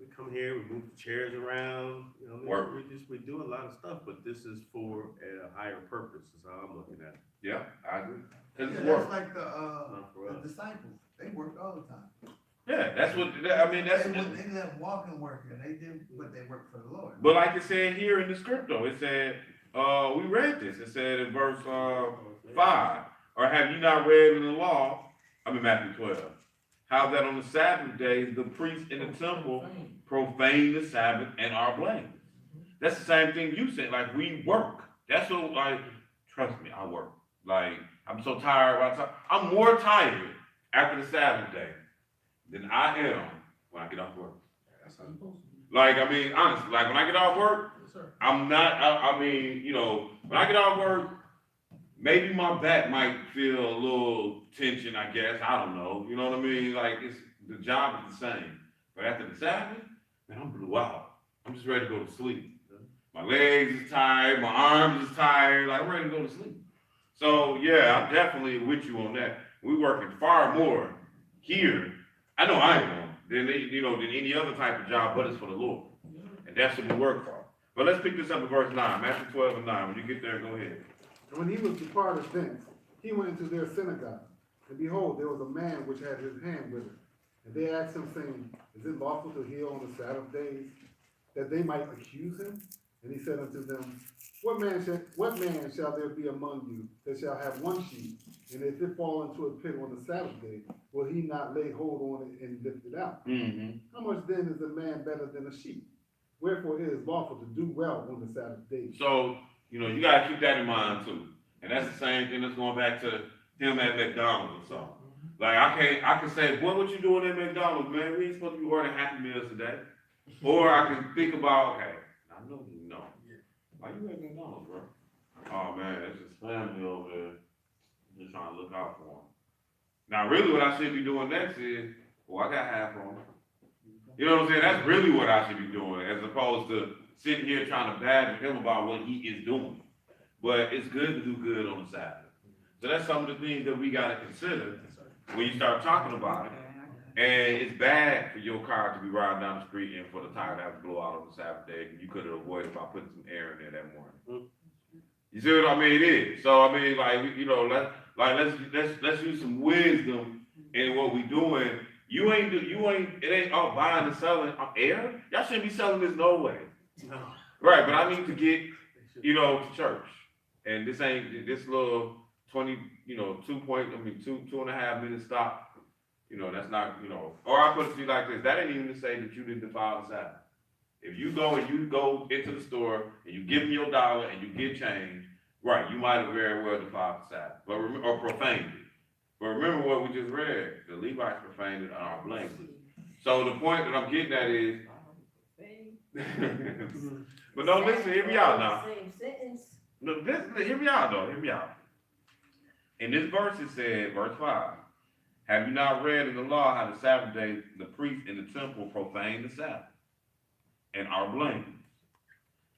We come here, we move the chairs around, you know, Work. we do a lot of stuff, but this is for a higher purpose, is how I'm looking at it. Yeah, I agree. Cause Yeah, it's that's work. like Not for the us. disciples, they worked all the time. Yeah, that's what, I mean, that's. They left walking working, they did, but they worked for the Lord. But like it said here in the script though, it said, we read this, it said in verse, 5, or have you not read in the law, Matthew 12, how that on the Sabbath days, the priests in the temple profane the Sabbath and are blameless. That's the same thing you said, like we work. That's what, like, trust me, I work. Like, I'm so tired by the time, I'm more tired after the Sabbath day than I am when I get off work. That's how you supposed to be. Like, I mean, honestly, like when I get off work, Yes, sir. I'm not, I mean, you know, when I get off work, maybe my back might feel a little tension, I guess. I don't know. You know what I mean? Like, it's, the job is the same. But after the Sabbath, man, I'm blue out. I'm just ready to go to sleep. My legs is tired, my arms is tired, like I'm ready to go to sleep. So yeah, I'm definitely with you on that. We're working far more here. I know I am than any other type of job, but it's for the Lord. And that's what we work for. But let's pick this up in verse 9, Matthew 12 and 9. When you get there, go ahead. And when he was departed thence, he went into their synagogue. And behold, there was a man which had his hand withered. And they asked him, saying, Is it lawful to heal on the Sabbath days? That they might accuse him? And he said unto them, What man shall there be among you that shall have one sheep, and if it fall into a pit on the Sabbath day, will he not lay hold on it and lift it out? Mm-hmm. How much then is a man better than a sheep? Wherefore it is lawful to do well on the Sabbath day. So, you gotta keep that in mind too. And that's the same thing that's going back to him at McDonald's or something. Like I can say, boy, what you doing at McDonald's, man? We ain't supposed to be ordering Happy Meals today. Or I can think about, okay, I know you know. Why you at McDonald's, bro? Oh man, it's just family over there. I'm just trying to look out for them. Now really what I should be doing next is, well, I got half on. You know what I'm saying? That's really what I should be doing, as opposed to sitting here trying to badger him about what he is doing. But it's good to do good on the Sabbath. So that's some of the things that we gotta consider when you start talking about it. And it's bad for your car to be riding down the street and for the tire to have to blow out on the Sabbath day. You could have avoided by putting some air in there that morning. You see what I mean? It is. So I mean, let's use some wisdom in what we doing. It ain't all buying and selling air. Y'all shouldn't be selling this no way. No. Right, but I need to get, to church. And this little 2.5 minute stop. That's not, or I put it to you like this, that ain't even to say that you didn't defile the Sabbath. If you go into the store and you give them your dollar and you get change, right, you might have very well defiled the Sabbath, or profaned it. But remember what we just read, the Levites profaned it and are blameless. So the point that I'm getting at is, but no, listen, hear me out now. Same sentence. No, hear me out though, hear me out. In this verse it said, verse 5, have you not read in the law how the Sabbath day the priests in the temple profane the Sabbath and are blameless?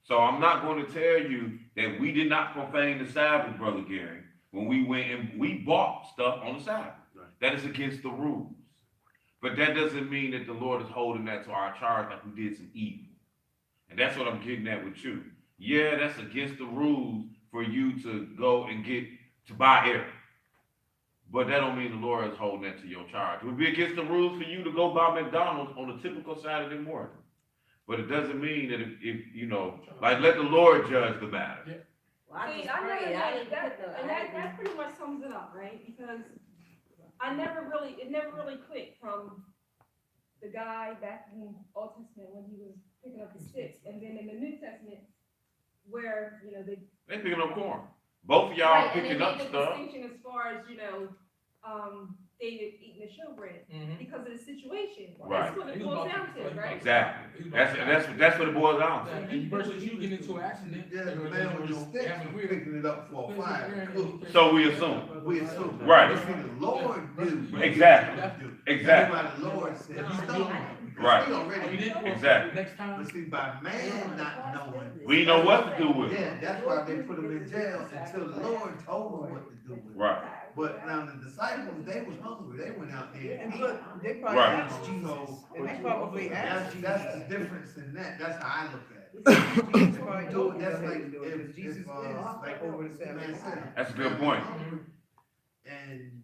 So I'm not going to tell you that we did not profane the Sabbath, Brother Gary, when we went and we bought stuff on the Sabbath. Right. That is against the rules. But that doesn't mean that the Lord is holding that to our charge like we did some evil. And that's what I'm getting at with you. Yeah, that's against the rules for you to go and to buy air. But that don't mean the Lord is holding that to your charge. It would be against the rules for you to go buy McDonald's on a typical Saturday morning. But it doesn't mean that if let the Lord judge the matter. Well, I See, just I never prayed, I really, didn't put the, I that didn't- pretty much sums it up, right? Because it never really clicked from the guy back in the Old Testament when he was picking up the sticks, and then in the New Testament, where, they. They picking up corn. Both of y'all Right, and picking they up made the stuff. distinction as far as, David eating the showbread because of the situation. Right. That's what it boils down to, right? Exactly. That's what it boils down to. And versus you get into an accident. Yeah, the man with the sticks was picking it up for a fire. So we assume. We assume. Right. But see, the Lord knew. Exactly. Exactly. That's why the Lord said, He's done. Right. He already knew. Exactly. Next time. But see, by man not knowing, We know what to do with it. yeah, that's why they put him in jail until the Lord told him what to do with it. Right. But now the disciples, they was hungry, they went out there And and ate. look, they probably Right. asked Jesus, and they probably asked That's Jesus. the difference in that, that's how I look at it. Jesus probably told them That's to like do it, if, because Jesus is like over the man Sabbath. said, That's a good point. and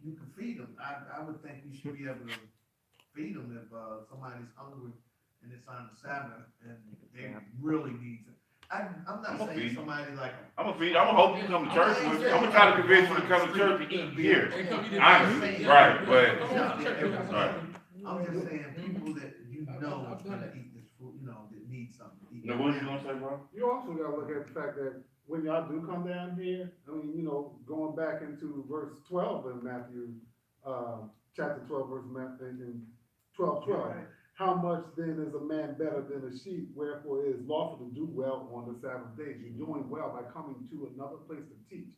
you can feed them, I would think you should be able to feed them if, somebody's hungry and it's on the Sabbath and they really need to. I'm not I'ma saying feed. somebody like, I'm gonna hope you come to church, I'm gonna try to convince you to come to church and eat here. They come eat it. Honestly, Yeah, right, yeah, but- come on to church, Right. yeah. I'm just saying people that you I've know done is gonna it. eat this food, you know, that need something to eat. Now, what you gonna say, bro? You also gotta look at the fact that when y'all do come down here, I mean, you know, going back into verse 12 in Matthew, chapter 12, verse in 12:12. How much then is a man better than a sheep? Wherefore it is lawful to do well on the Sabbath days. You're doing well by coming to another place to teach.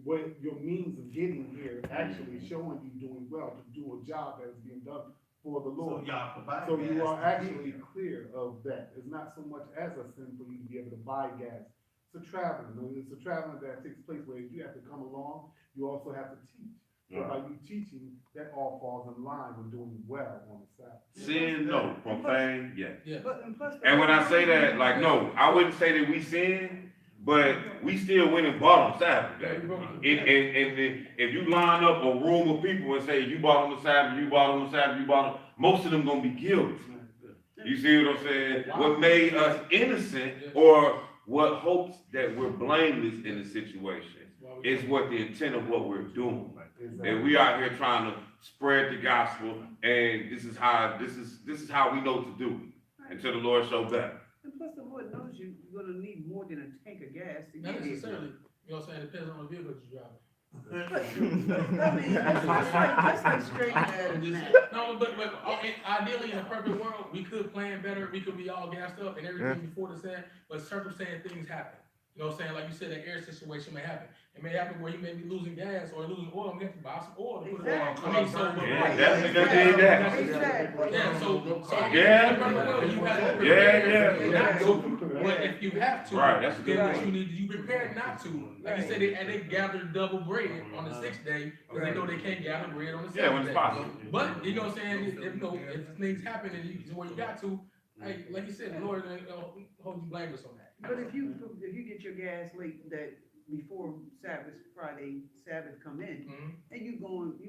What your means of getting here actually showing you doing well to do a job that is being done for the So Lord. y'all provide. So you gas are to get actually here. clear of that. It's not so much as a sin for you to be able to buy gas. It's a traveling. I mean, it's a traveling that takes place where you have to come along, you also have to teach. So by you teaching, that all falls in line with doing well on the Sabbath. Sin, no. Profane, yes. Yeah. But, and plus. And when I say that, like, no, I wouldn't say that we sin, but we still went and bought on Sabbath day. And if you line up a room of people and say, you bought on the Sabbath, you bought on the Sabbath, you bought on, most of them gonna be guilty. You see what I'm saying? What made us innocent or what hopes that we're blameless in the situation is what the intent of what we're doing. And we out here trying to spread the gospel, and this is how we know to do it until the Lord show better. And plus the Lord knows you're gonna need more than a tank of gas to Not get here. necessarily, you know what I'm saying, it depends on the vehicle you're driving. I mean, that's like straight out of that. No, but ideally, in a perfect world, we could plan better, we could be all gassed up and everything before the sin, but circumstance things happen. You know what I'm saying, like you said, that air situation may happen. It may happen where you may be losing gas or losing oil, and you have to buy some oil to put it on. I mean, so. Yeah, definitely done did that. Exactly. Yeah, so Yeah. in a perfect world, you have to Yeah, prepare yeah. not to, but if you have to. Right, that's a good then what point. you need, you prepare not to. Like you said, they gathered double bread on the sixth day, because they know they can't gather bread on the Yeah, when seventh it's day. possible. But, you know what I'm saying, if, you know, if things happen and you, where you got to, like you said, the Lord, hold you blameless on that. But if you get your gas late that before Friday, Sabbath come in, Mhm. and you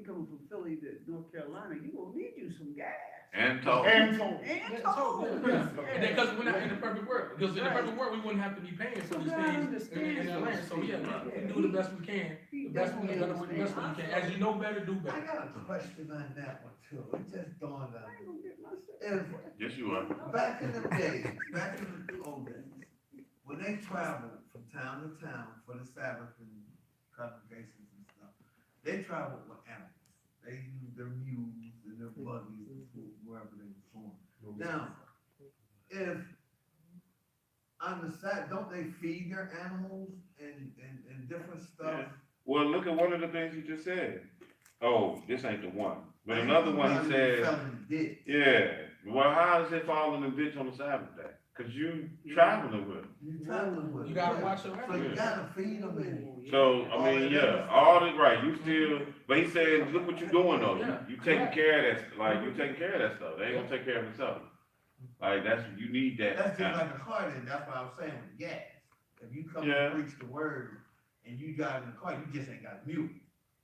coming from Philly to North Carolina, you gonna need you some gas. And talk. And so, And Yeah, toll. yeah. And because we're not in the perfect world, because in the perfect world, we wouldn't have to be paying for So these God things understands in our those land, so yeah, things. we do the best we can, the best we can, the best we can, as you know better, do I better. got a question on that one too, it just dawned on I ain't me. gonna get myself. If, Yes, you are. back in the days, back in the old days, when they traveled from town to town for the Sabbath and congregations and stuff, they traveled with animals. They used their mules and their buggies and wherever they were going. Now, if on the Sabbath, don't they feed their animals and different stuff? Well, look at one of the things you just said. Oh, this ain't the one. But another one said, Did. yeah, well, how does it fall in the ditch on the Sabbath day? Cause you traveling with them. You traveling with You them. gotta watch your So you animals. gotta feed them and. So, I mean, yeah, all the, right, you still, but he said, look what you doing though. You taking care of that, like, you taking care of that stuff. They ain't gonna take care of themselves. Like, you need that. That's just like a car then, that's what I was saying with gas. If you come Yeah. and preach the word and you drive in the car, you just ain't got a mule.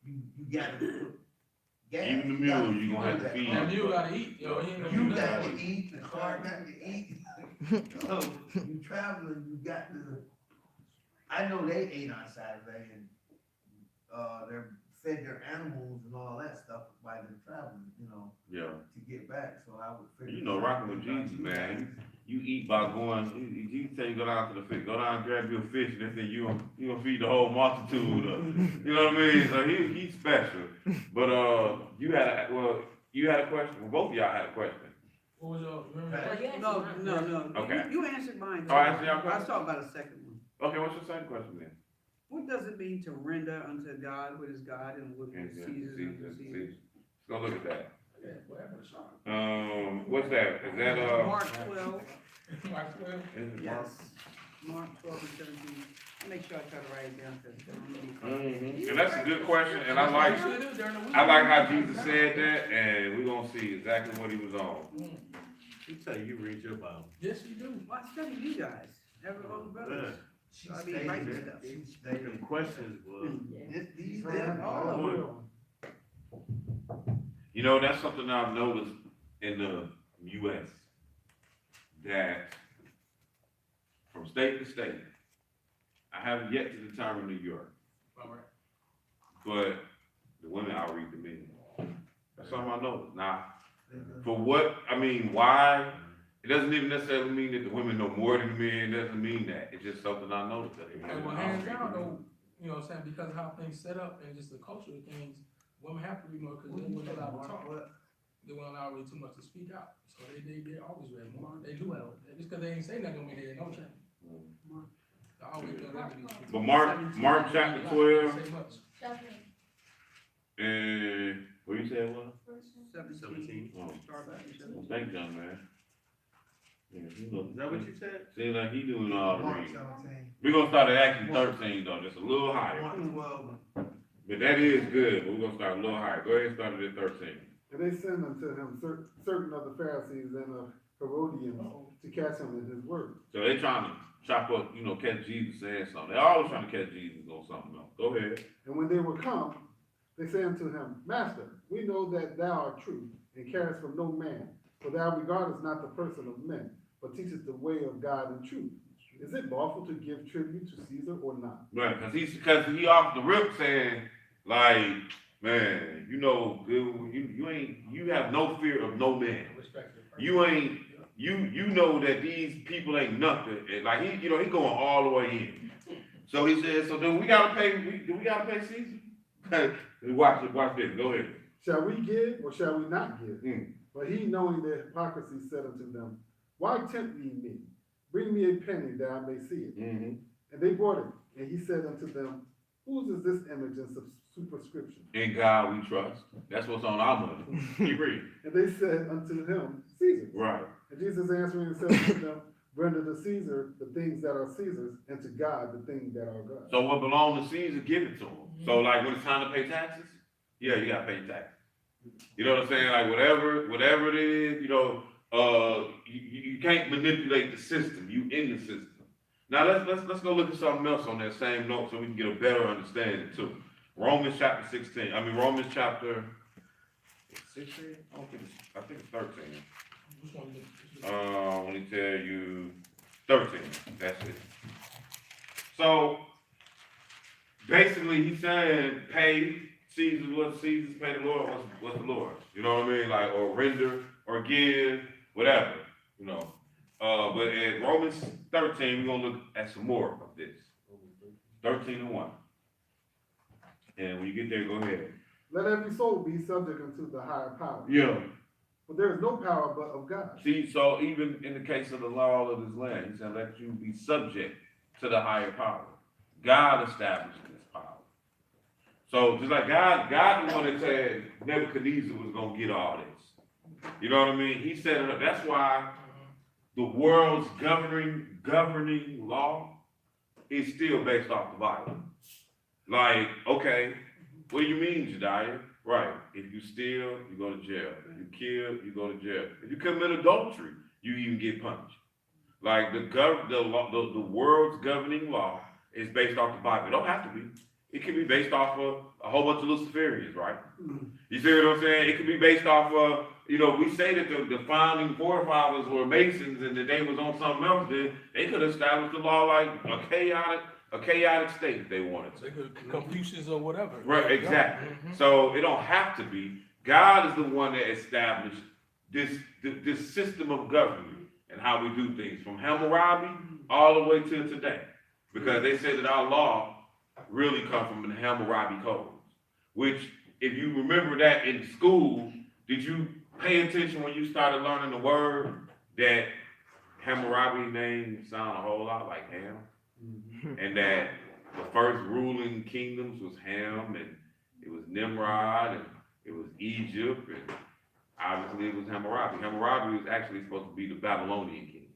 You gotta put gas. Even the mule, you gonna have to feed And him. you gotta eat, yo, he ain't gonna You do got nothing. to eat, the car got to eat. So, you traveling, you got to, I know they ate on Saturday and, they're fed their animals and all that stuff while they're traveling, you know, Yeah. to get back, so I would figure. You know, rocking with Jesus, man. You eat by going, you say go down to the fish, go down and grab you a fish, and then you gonna feed the whole multitude. You know what I mean? So he's special. But you had a question. Well, both of y'all had a question. What was your, remember? Right. the question? No. Okay. You answered mine. Oh, I answered your I question? was talking about a second one. Okay, what's your second question then? What does it mean to render unto God what is God and what is Caesar's unto Caesar? Let's go look at that. Yeah, whatever, sure. What's that? Is that Mark 12, Mark 12. is it Mark? yes, Mark 12 and 17. Make sure I try to write it down, cause. And that's a good question, and I like how Jesus said that, and we're gonna see exactly what he was on. You tell you read your Bible. Yes, you do. Well, I study you guys, every older brothers. She I be stated writing it, stuff. she stated The it. questions was, These, all of them. You know, that's something I've noticed in the US, that from state to state, I haven't yet to determine New York, All right. but the women outread the men. That's something I noticed. Now, for what, I mean, why? It doesn't even necessarily mean that the women know more than the men, it doesn't mean that, it's just something I noticed that they And well, women hands outread down the men. though, you know what I'm saying, because of how things set up and just the culture of things, women have to read more because they weren't allowed to talk. They weren't allowed really too much to speak out. So they always read more. They do well. Just because they ain't say nothing don't mean they didn't know something. They always know that to be true. But Mark chapter 12, Say much. and, what you said was? 17. Oh, Start back at 17. thank you, man. Yeah, he look- Is that what you said? Seems like he doing all the Mark reading. 17. We're gonna start at Acts 13 though, just a little higher. Mark 12. But that is good, but we're gonna start a little higher. Go ahead and start it at 13. And they sent unto him certain of the Pharisees and of Herodians to catch him in his word. So they trying to chop up, catch Jesus saying something. They always trying to catch Jesus on something else. Go ahead. And when they were come, they said unto him, Master, we know that thou art true, and carest from no man, for thou regardest not the person of men, but teachest the way of God in truth. Is it lawful to give tribute to Caesar or not? Right, because he off the rip saying, like, man, you have no fear of no man. Respect it. You know that these people ain't nothing. And like he going all the way in. So he said, so do we gotta pay Caesar? Watch this, go ahead. Shall we give or shall we not give? Mm. But he, knowing their hypocrisy, said unto them, Why tempt ye me? Bring me a penny that I may see it. Mm-hmm. And they brought it. And he said unto them, Whose is this image and superscription? In God we trust. That's what's on our money. Keep reading. And they said unto him, Caesar. Right. And Jesus answering said unto them, Render to Caesar the things that are Caesar's, and to God the things that are God's. So what belongs to Caesar, give it to him. So like when it's time to pay taxes, yeah, you gotta pay taxes. You know what I'm saying? Like whatever it is, you can't manipulate the system. You in the system. Now let's go look at something else on that same note so we can get a better understanding too. Romans chapter 16. Romans chapter 16? I think it's 13. Which one you- Let me tell you, 13, that's it. So, basically, he's saying, pay Caesar what Caesar's, pay the Lord what's the Lord's. You know what I mean? Like, or render, or give, whatever, But in Romans 13, we're gonna look at some more of this. 13:1. And when you get there, go ahead. Let every soul be subject unto the higher power. Yeah. For there is no power but of God. See, so even in the case of the law of this land, he said, let you be subject to the higher power. God established this power. So just like God the one that said Nebuchadnezzar was gonna get all this. You know what I mean? He set it up. That's why the world's governing law is still based off the Bible. Like, okay, what do you mean, Jediah? Right. If you steal, you go to jail. If you kill, you go to jail. If you commit adultery, you even get punished. Like the world's governing law is based off the Bible. It don't have to be. It can be based off of a whole bunch of Luciferians, right? You see what I'm saying? It could be based off of, we say that the founding forefathers were Masons and that they was on something else, then they could establish the law like a chaotic state if they wanted to. They could Confucius or whatever. Right, exactly. Mhm. So it don't have to be. God is the one that established this system of government and how we do things from Hammurabi all the way to today. Because they said that our law really come from the Hammurabi codes. Which, if you remember that in school, did you pay attention when you started learning the word that Hammurabi name sound a whole lot like Ham? And that the first ruling kingdoms was Ham, and it was Nimrod, and it was Egypt, and obviously it was Hammurabi. Hammurabi was actually supposed to be the Babylonian king.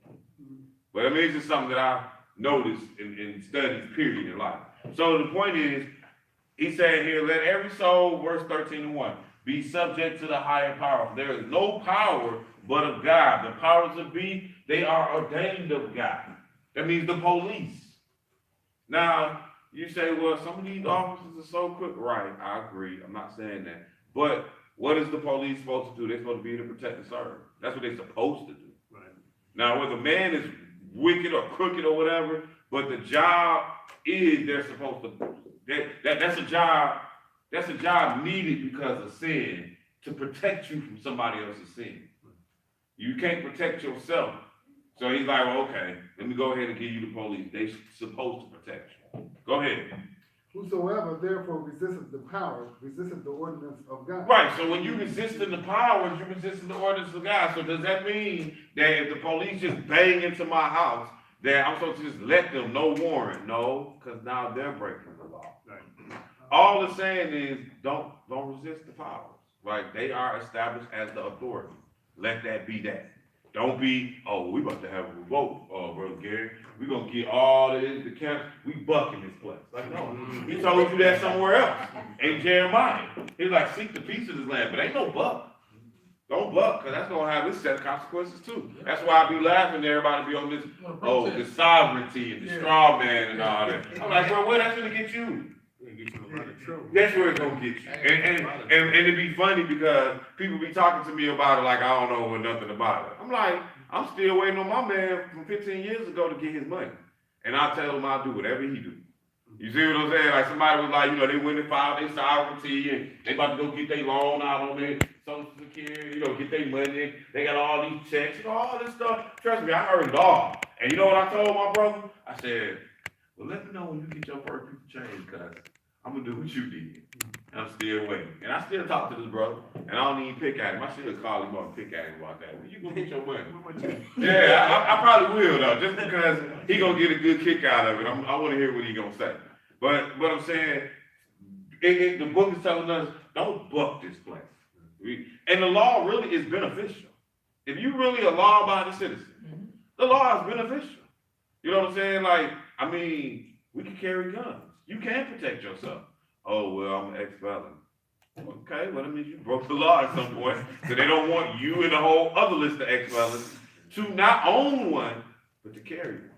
But I mean, it's just something that I notice in studies, period, in life. So the point is, he said here, let every soul, verse 13:1, be subject to the higher power. For there is no power but of God. The powers that be, they are ordained of God. That means the police. Now, you say, well, some of these officers are so quick. Right, I agree. I'm not saying that. But what is the police supposed to do? They're supposed to be to protect and serve. That's what they're supposed to do. Right. Now, whether a man is wicked or crooked or whatever, but the job is they're supposed to. That's a job needed because of sin to protect you from somebody else's sin. You can't protect yourself. So he's like, well, okay, let me go ahead and give you the police. They're supposed to protect you. Go ahead. Whosoever therefore resisteth the power, resisteth the ordinance of God. Right, so when you resisting the powers, you resisting the ordinance of God. So does that mean that if the police just bang into my house, that I'm supposed to just let them, no warrant? No, because now they're breaking the law. Right. All it's saying is don't resist the powers. Right? They are established as the authority. Let that be that. Don't be, oh, we about to have a revolt, Brother Gary. We're going to get all of this, the camp, we bucking this place. Like, no, he told you that somewhere else. Ain't Jeremiah. He's like, seek the peace of this land, but ain't no buck. Don't buck, because that's going to have its set of consequences too. That's why I be laughing at everybody be on this, oh, the sovereignty and the straw man and all that. I'm like, bro, where that's going to get you? That's where it's gonna get you. And it'd be funny because people be talking to me about it like I don't know nothing about it. I'm like, I'm still waiting on my man from 15 years ago to get his money. And I tell him I'll do whatever he do. You see what I'm saying? Like somebody was like, they went and filed their sovereignty and they about to go get their loan out on their Social Security, get their money. They got all these checks, all this stuff. Trust me, I heard it all. And you know what I told my brother? I said, well, let me know when you get your first piece of change, cuz I'm gonna do what you did. And I'm still waiting. And I still talk to this brother, and I don't even pick at him. I should call him up and pick at him about that. When you gonna get your money? Yeah, I probably will though, just because he gonna get a good kick out of it. I wanna hear what he gonna say. But I'm saying, the book is telling us, don't buck this place. And the law really is beneficial. If you really a law-abiding citizen, the law is beneficial. You know what I'm saying? Like, we can carry guns. You can protect yourself. Oh, well, I'm an ex-felon. Okay, well, that means you broke the law at some point. So they don't want you and the whole other list of ex-felons to not own one, but to carry one.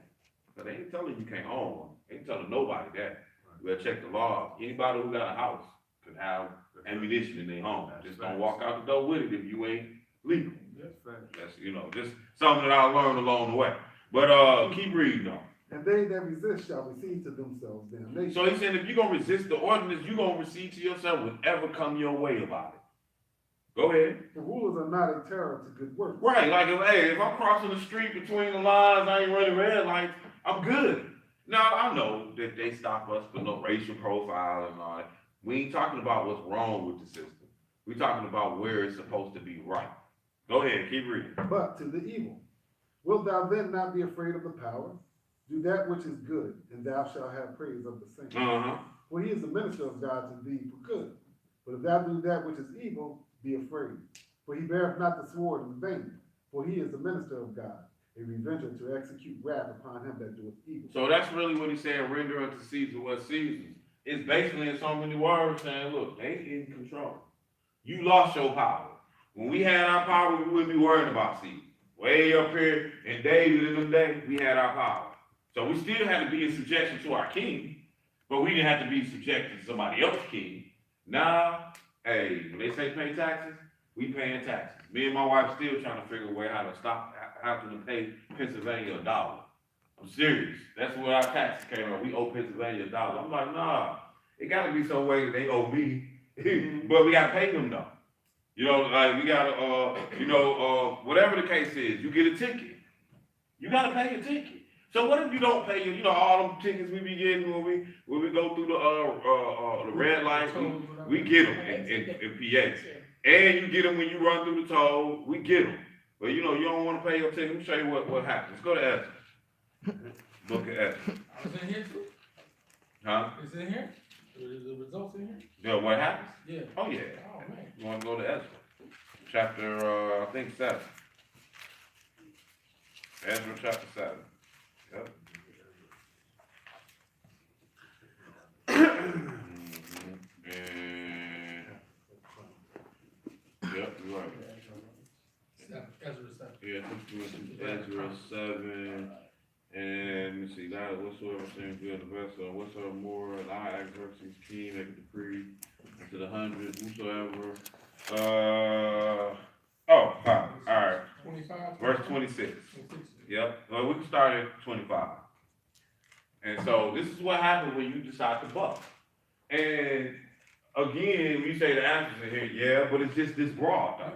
But they ain't telling you can't own one. They ain't telling nobody that. You better check the law. Anybody who got a house can have ammunition in their home. Just don't walk out the door with it if you ain't legal. That's, just something that I learned along the way. But keep reading though. And they that resist shall receive to themselves damnation. So he said, if you're going to resist the ordinance, you're going to receive to yourself whatever come your way about it. Go ahead. The rulers are not a terror to good works. Right, like, if I'm crossing the street between the lines, I ain't running red lights, I'm good. Now, I know that they stop us for no racial profile and all that. We ain't talking about what's wrong with the system. We're talking about where it's supposed to be right. Go ahead, keep reading. But to the evil. Wilt thou then not be afraid of the power? Do that which is good, and thou shalt have praise of the saints. For he is the minister of God to thee for good. But if thou do that which is evil, be afraid. For he beareth not the sword in vain. For he is the minister of God, a revenger to execute wrath upon him that doeth evil. So that's really what he's saying, render unto Caesar what Caesar's. It's basically in so many words saying, look, they in control. You lost your power. When we had our power, we wouldn't be worried about Caesar. Way up here in David in them days, we had our power. So we still had to be in subjection to our king, but we didn't have to be subjected to somebody else's king. Now, hey, when they say pay taxes, we paying taxes. Me and my wife still trying to figure a way how to stop having to pay Pennsylvania $1. I'm serious. That's where our taxes came from. We owe Pennsylvania $1. I'm like, nah, it got to be some way that they owe me, but we got to pay them though. We got to, whatever the case is, you get a ticket. You got to pay a ticket. So what if you don't pay, all them tickets we be getting when we go through the red lights, we get them in PA. And you get them when you run through the toll, we get them. But you don't want to pay your ticket. Let me show you what happens. Let's go to Esther. Book of Esther. It's in here too? Huh? It's in here? The results in here? Yeah, what happens? Yeah. Oh yeah. Oh, man. You want to go to Esther? Chapter, I think 7. Ezra chapter 7. Yep. Ezra seven. Yeah, Ezra 7, and let's see, that whatsoever things be of the vessel, whatsoever more, and I, Xerxes king, make a decree unto the hundred, whosoever, alright, 25. verse 26. 26. Yep, well, we can start at 25. And so this is what happens when you decide to buck. And again, we say the answers in here, yeah, but it's just this broad, though.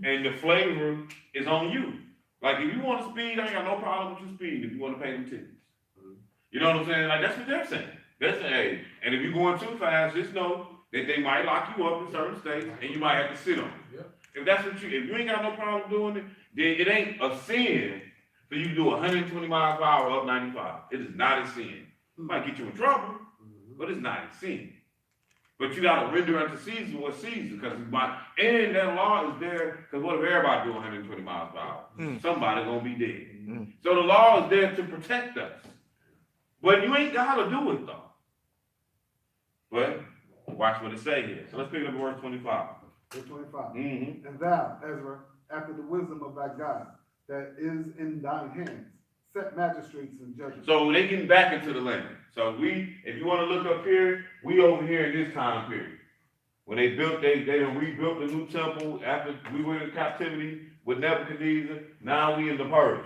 And the flavor is on you. Like if you want to speed, I ain't got no problem with you speeding if you want to pay them tickets. You know what I'm saying? Like that's what they're saying. They're saying, hey, and if you're going too fast, just know that they might lock you up in certain states and you might have to sit on it. Yep. If you ain't got no problem doing it, then it ain't a sin for you to do 120 miles per hour up 95. It is not a sin. It might get you in trouble, but it's not a sin. But you gotta render unto Caesar what Caesar, because and that law is there, because what if everybody do 120 miles per hour? Somebody gonna be dead. So the law is there to protect us. But you ain't gotta do it though. But watch what it say here. So let's pick up verse 25. Verse 25. Mm-hmm. And thou, Ezra, after the wisdom of thy God, that is in thine hands, set magistrates and judges. So they getting back into the land. So if you want to look up here, we over here in this time period. When they done rebuilt the new temple after we went in captivity with Nebuchadnezzar. Now we in the Persian.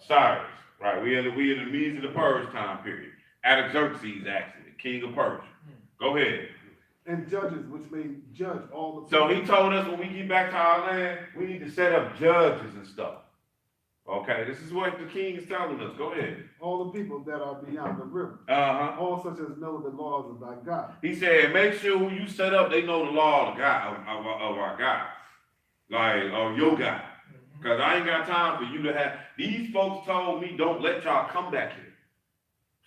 Cyrus, right? We in the Medes of the Persian time period. Artaxerxes, actually, king of Persia. Go ahead. And judges which may judge all the So people. he told us when we get back to our land, we need to set up judges and stuff. Okay, this is what the king is telling us. Go ahead. All the people that are beyond the river. Uh-huh. All such as know the laws of thy God. He said, make sure who you set up, they know the law of God, of our God. Like, of your God. Because I ain't got time for you to have, these folks told me, don't let y'all come back here.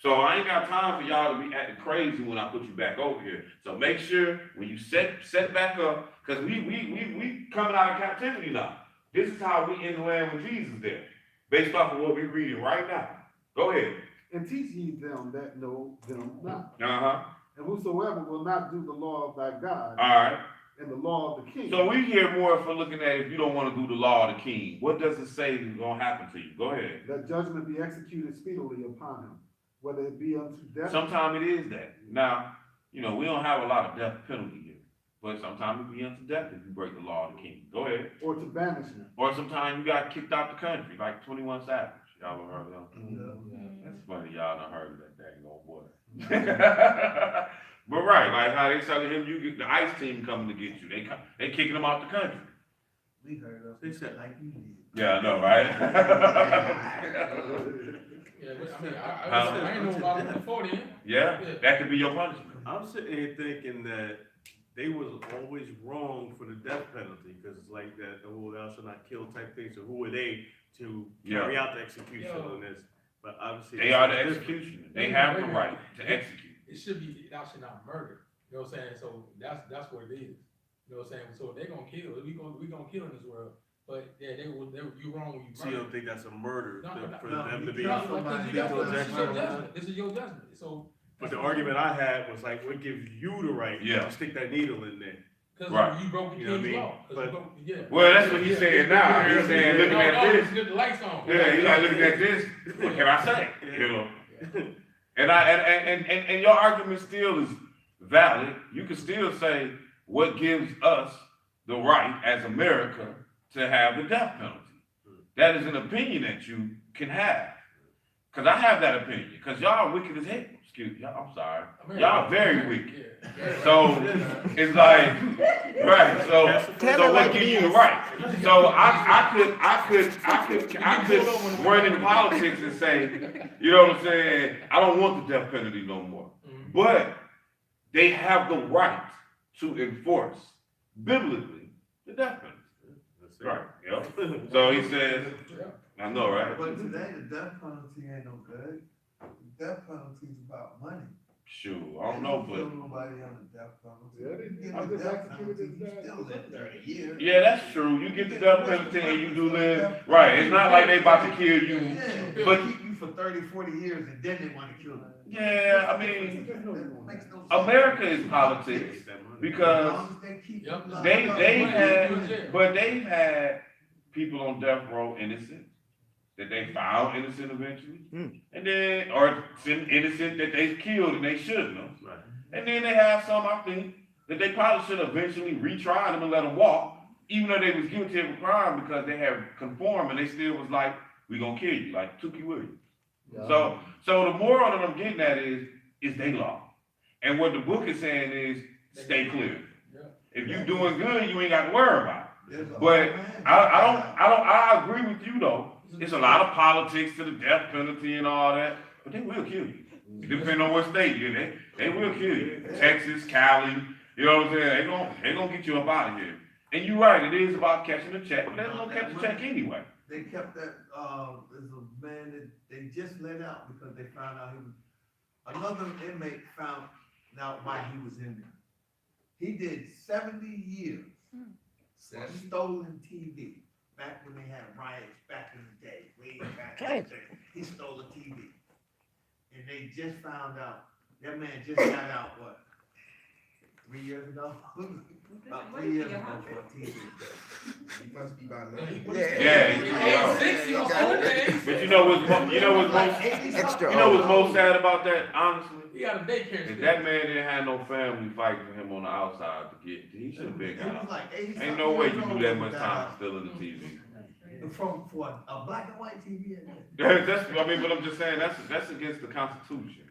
So I ain't got time for y'all to be acting crazy when I put you back over here. So make sure when you set back up, because we coming out of captivity now. This is how we in the land with Jesus there, based off of what we're reading right now. Go ahead. And teach ye them that know them not. Uh-huh. And whosoever will not do the law of thy God All right. and the law of the king. So we hear more for looking at if you don't want to do the law of the king. What does it say is going to happen to you? Go ahead. That judgment be executed speedily upon him, whether it be unto death. Sometimes it is that. Now, we don't have a lot of death penalty here. But sometimes it be unto death if you break the law of the king. Go ahead. Or to banishment. Or sometimes you got kicked out the country, like 21 Savage. Y'all ever heard of him? That's funny, y'all done heard of that dang old boy. But right, like how they telling him you get the ICE team coming to get you. They kicking him out the country. We heard of They it said- like you did. Yeah, I know, right? Yeah, but, I ain't know about it before then. Yeah, that could be your punishment. I'm sitting here thinking that they was always wrong for the death penalty, because it's like that, the whole thou shalt not kill type thing, so who are they to carry out the execution on this? But obviously. They are the executioner. They have the right to execute. It should be, thou shalt not murder. You know what I'm saying? So that's what it is. You know what I'm saying? So they're gonna kill. We gonna kill in this world. But yeah, you wrong when you So you murder. don't think that's a murder No, for no, them to you be? can't. No, like, this is your judgment. This is your judgment. So. But the argument I had was like, what gives you the right Yeah. to stick that needle in there? Cause Right. you broke the You know what I king's mean? law. 'Cause But- you broke- yeah. Well, that's what he's saying now. He's saying, looking at this. Get the lights on. Yeah, he's like looking at this. What can I say? And your argument still is valid. You can still say what gives us the right as America to have the death penalty. That is an opinion that you can have. Cause I have that opinion. Cause y'all wicked as hell. Excuse me. I'm sorry. Y'all very wicked. Yeah. So it's like, right? So what gives you the right? So I could run in politics and say, you know what I'm saying? I don't want the death penalty no more. But they have the right to enforce biblically the death penalty. Right. Yep. So he says, I know, right? But today, the death penalty ain't no good. The death penalty is about money. Sure, I don't know, Kill but nobody on the death penalty. Yeah, they- You get I the just death executed penalty, this you guy. still live 30 years. yeah, that's true. You get the death penalty and you do live. Right. It's not like they about to kill you. Yeah, But- but keep you for 30, 40 years and then they wanna kill you. Yeah, I mean, That makes no sense. America is politics because As long as they keep Yep. you locked they up. had, but they've had people on death row innocent, that they found innocent eventually, Mm. and then, or innocent that they killed and they shouldn't have. Right. And then they have some, I think, that they probably should have eventually retried them and let them walk, even though they was guilty of a crime because they have conformed and they still was like, we gonna kill you, like Tookie Williams. So the moral that I'm getting at is they law. And what the book is saying is, stay clear. If you doing good, you ain't got to worry about it. But I agree with you though. It's a lot of politics to the death penalty and all that, but they will kill you. Depending on what state you're in, they will kill you. Texas, Cali, you know what I'm saying? They gonna get you up out of here. And you're right, it is about catching a check, but they're gonna catch a check anyway. They kept that, there's a man that they just let out because they found out another inmate found out why he was in there. He did 70 years for stolen TV, back when they had riots back in the day, way back in the day. He stole a TV. And they just found out, that man just got out, what, 3 years ago? About 3 years ago for a TV. He must be by Yeah. But you know what's most sad about that, honestly? He got a daycare. If that man didn't have no family fighting for him on the outside to get, he should have been out. Ain't no way you do that much time stealing the TV. For a black and white TV. That's, I mean, but I'm just saying, that's against the Constitution.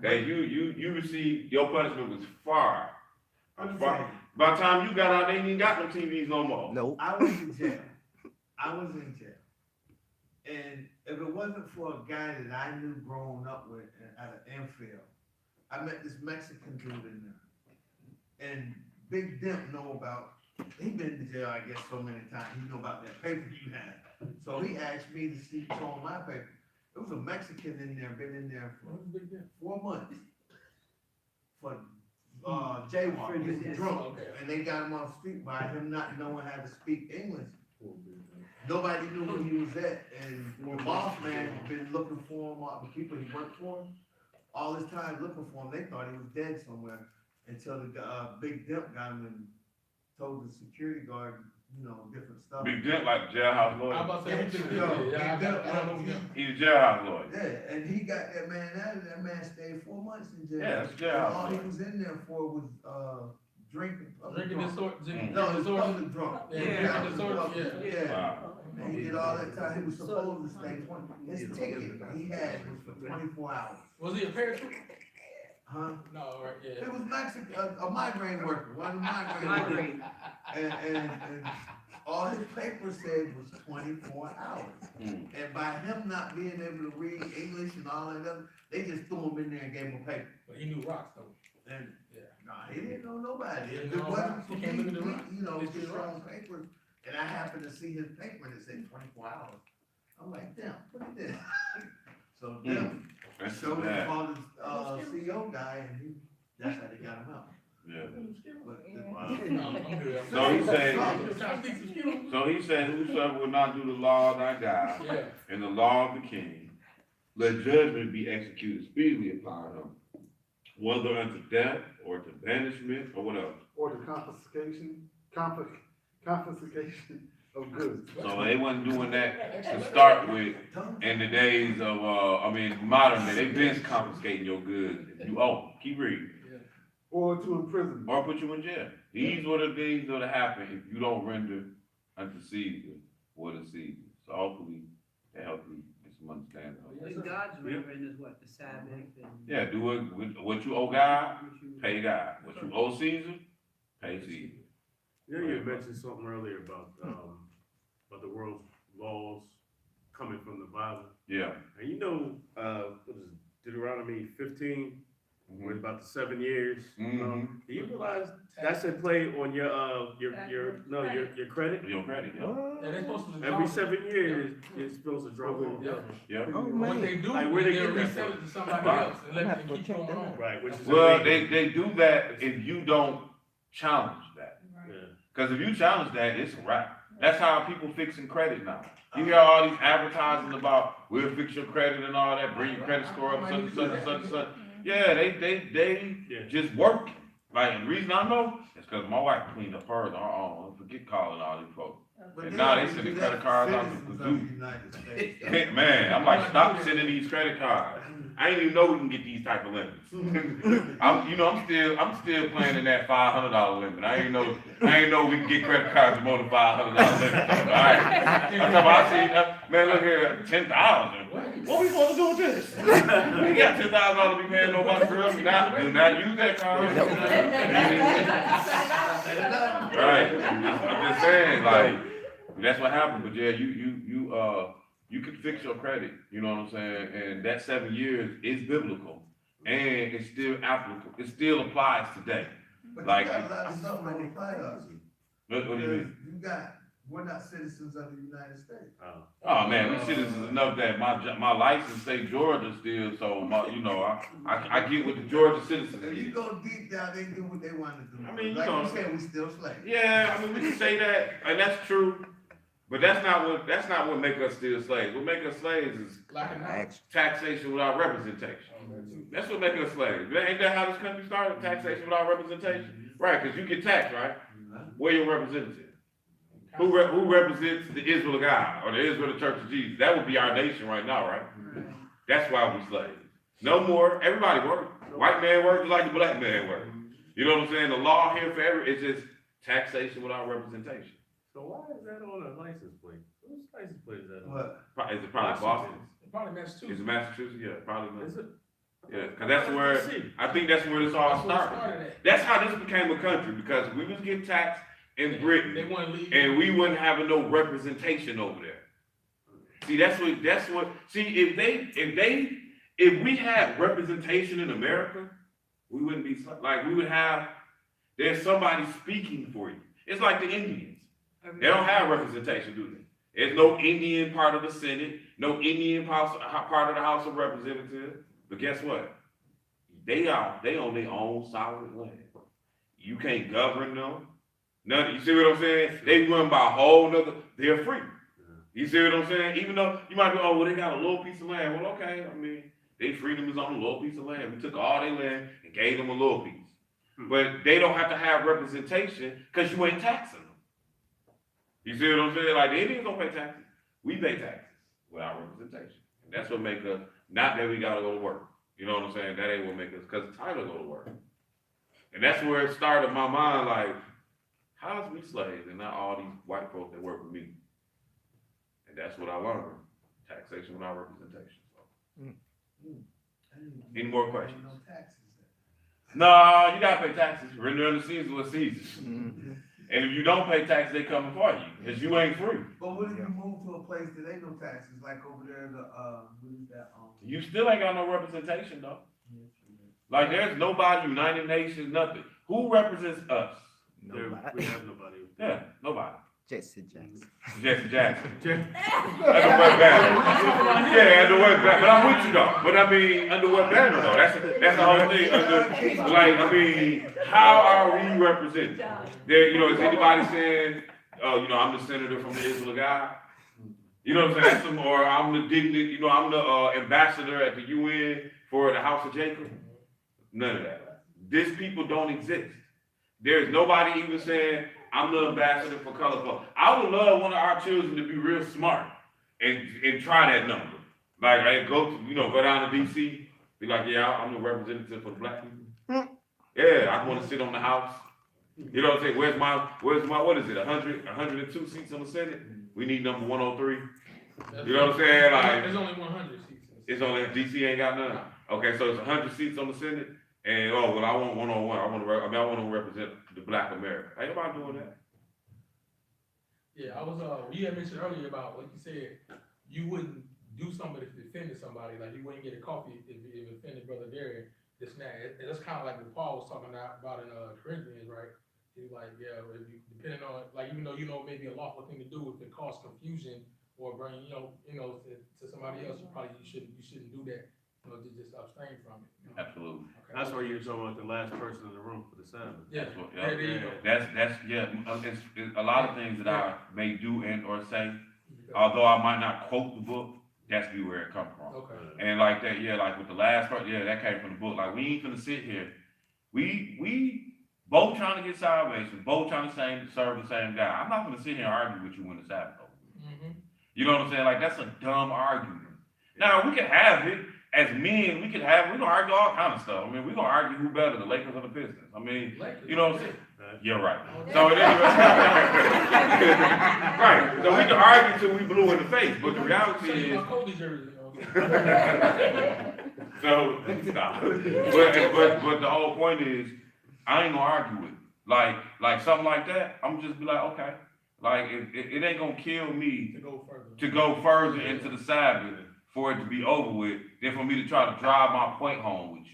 That you received, your punishment was far. By the time you got out, they ain't even got no TVs no more. Nope. I was in jail. And if it wasn't for a guy that I knew growing up with at an Enfield, I met this Mexican dude in there. And Big Dimp know about, he been to jail, I guess, so many times. He know about that paper you had. So he asked me to see, show him my paper. There was a Mexican in there, been in there for 4 months. For jaywalking, he was drunk. And they got him on the street by him not knowing how to speak English. Nobody knew where he was at, and the boss man had been looking for him, all the people he worked for, all this time looking for him, they thought he was dead somewhere, until the, Big Dimp got him and told the security guard, you know, different stuff. Big Dent like jailhouse lawyer. I'm about to say, I don't know. He's a jailhouse lawyer. Yeah, and he got that man out, and that man stayed 4 months in jail. Yeah, that's And jailhouse all he lawyer. was in there for was, drinking. Drinking disorder. No, he was public drunk. Yeah, drinking disorder, Yeah. Wow. And he did all that time, he was supposed to stay 20, his ticket he had was for 24 hours. Was he a paratrooper? Huh? No, all right, yeah. It was Mexican, a migraine worker, one of the migraine workers. And all his paper said was 24 hours. Mm. And by him not being able to read English and all that other, they just threw him in there and gave him a paper. But he knew rocks though. And, Yeah. nah, he didn't know nobody. He If didn't it know wasn't rocks. for He can't me, look at the rocks. you know, He just just rocks. showing paper, and I happened to see his paper and it said 24 hours. I'm like, damn, look at this. So, damn. That's So too we bad. called the CEO guy, and that's how they got him out. Yeah. But No, I'm good. So he said, I'm just trying to think some skills. so he said, whosoever will not do the law of thy God Yeah. and the law of the king, let judgment be executed speedily upon him, whether unto death or to banishment or whatever. Or the confiscation of goods. So they wasn't doing that to start with in the days of, modern day. They've been confiscating your goods. You owe, keep reading. Or to imprisonment. Or put you in jail. These were the things that would happen if you don't render unto Caesar what is Caesar. So hopefully that helps you get some understanding of it. And God's rendering is what, the Sabbath and. Yeah, do it, what you owe God, pay God. What you owe Caesar, pay Caesar. You know, you had mentioned something earlier about the world's laws coming from the Bible. Yeah. And you know, what is it, Deuteronomy 15, Mhm. with about the 7 years. Mhm. Do you realize that's in play on your credit? Your credit, yeah. Yeah, they supposed to. Every 7 years, it's supposed to drop off. Yeah. Yeah. Oh, What they man. do Like, is where they they'll get that resell it from? to somebody Right. else and let them keep going on. Right, which is Well, illegal. they do that if you don't challenge that. Yeah. Cause if you challenge that, it's a wrap. That's how people fixing credit now. You hear all these advertising about, we'll fix your credit and all that, bring your credit score up, such and such and such and such. Yeah, they Yeah. just work. Like, and the reason I know is cause my wife cleaned up hers on her own. Forget calling all these folks. But And now they don't sending do credit that cards for out the citizens of zoo. the United States. Man, I'm like, stop sending these credit cards. I ain't even know we can get these type of limits. I'm still playing in that $500 limit. I ain't know we can get credit cards with more than $500 limit. Alright. I'm talking about, man, look here, 10,000. What we supposed to do with this? We got $10,000 to be paying nobody for us. Do not use that card. Right. I'm just saying, like, that's what happened. But yeah, you can fix your credit, you know what I'm saying? And that 7 years is biblical and it's still applicable. It still applies today. But Like- you got a lot of stuff that apply to us. What do you mean? We're not citizens of the United States. Oh man, we citizens enough that my license say Georgia still, so I get with the Georgia citizens. If you go deep down, they do what they want to do. I mean, you Like know- you said, we still slaves. Yeah, I mean, we can say that, and that's true, but that's not what make us still slaves. What make us slaves is Like a knife. taxation without representation. That's what make us slaves. Ain't that how this country started? Taxation without representation? Right, because you get taxed, right? Where your representative? Who represents the Israel of God or the Israel of the Church of Jesus? That would be our nation right now, right? That's why we slaves. No more. Everybody work. White man work just like the black man work. You know what I'm saying? The law here forever is just taxation without representation. So why is that on a license plate? Whose license plate is that on? What? Is it probably Boston? Probably Is Massachusetts. it Massachusetts? Yeah, probably. Is it? Yeah, because that's where I think that's where this all That's where it started. started at. That's how this became a country because we was getting taxed in Britain. They want to leave. And we wouldn't have no representation over there. See, that's what, see, if we had representation in America, we wouldn't be, like, we would have, there's somebody speaking for you. It's like the Indians. They don't have representation, do they? There's no Indian part of the Senate, no Indian part of the House of Representatives. But guess what? They own their own sovereign land. You can't govern them. None, you see what I'm saying? They run by a whole nother, they're free. You see what I'm saying? Even though you might be, oh, well, they got a little piece of land. Well, okay, I mean, their freedom is on a little piece of land. We took all their land and gave them a little piece. But they don't have to have representation because you ain't taxing them. You see what I'm saying? Like, the Indians don't pay taxes. We pay taxes without representation. And that's what make us, not that we gotta go to work. You know what I'm saying? That ain't what make us, because it's time to go to work. And that's where it started in my mind, like, how's we slaves and not all these white folks that work with me? And that's what I learned. Taxation without representation. So. Any more questions? No taxes. No, you gotta pay taxes. Render unto Caesar what Caesar. And if you don't pay taxes, they coming for you, because you ain't free. But what if you move to a place that ain't no taxes, like over there, what is that, You still ain't got no representation though. Like there's nobody, United Nations, nothing. Who represents us? We have nobody. Yeah, nobody. Jesse Jackson. Jesse Jackson. Under what banner? Yeah, under what banner? But I'm with you though. But I mean, under what banner though? That's the whole thing. I mean, how are we represented? There, is anybody saying, I'm the senator from the Israel of God? You know what I'm saying? Or I'm the dignity, I'm the ambassador at the UN for the House of Jacob. None of that. These people don't exist. There's nobody even saying, I'm the ambassador for color. I would love one of our children to be real smart and try that number. Like, go down to DC, be like, yeah, I'm the representative for the black people. Yeah, I want to sit on the House. You know what I'm saying? Where's my, what is it, 102 seats on the Senate? We need number 103. You know what I'm saying? Like, There's only 100 seats. it's only, DC ain't got none. Okay, so it's 100 seats on the Senate. And I want 101. I want to represent the Black America. Ain't nobody doing that. Yeah, I was, you had mentioned earlier about, like you said, you wouldn't do something if it offended somebody, like you wouldn't get a coffee if it offended Brother Darian, this and that. That's kind of like what Paul was talking about in Corinthians, right? He's like, yeah, if you, depending on, like, even though maybe a lawful thing to do, if it causes confusion or bring, to somebody else, you shouldn't do that. Just abstain from it. Absolutely. Okay. That's why you're talking about the last person in the room for the Sabbath. Yeah, That's what, there you go. It's a lot of things that I may do and or say, although I might not quote the book, that's be where it comes from. Okay. And like that, like with the last part, that came from the book. Like we ain't gonna sit here. We both trying to get salvation, both trying to serve the same guy. I'm not gonna sit here and argue with you when the Sabbath over. You know what I'm saying? Like, that's a dumb argument. Now, we can have it as men, we're gonna argue all kind of stuff. I mean, we're gonna argue who better, the Lakers or the Pistons. I mean, you know what I'm saying? You're right. So, at any rate, right, so we can argue till we blue in the face, but the reality is, so, stop. But the whole point is, I ain't gonna argue with it. Like something like that, I'm just be like, okay. Like, it ain't gonna kill me to go further into the Sabbath for it to be over with than for me to try to drive my point home with you.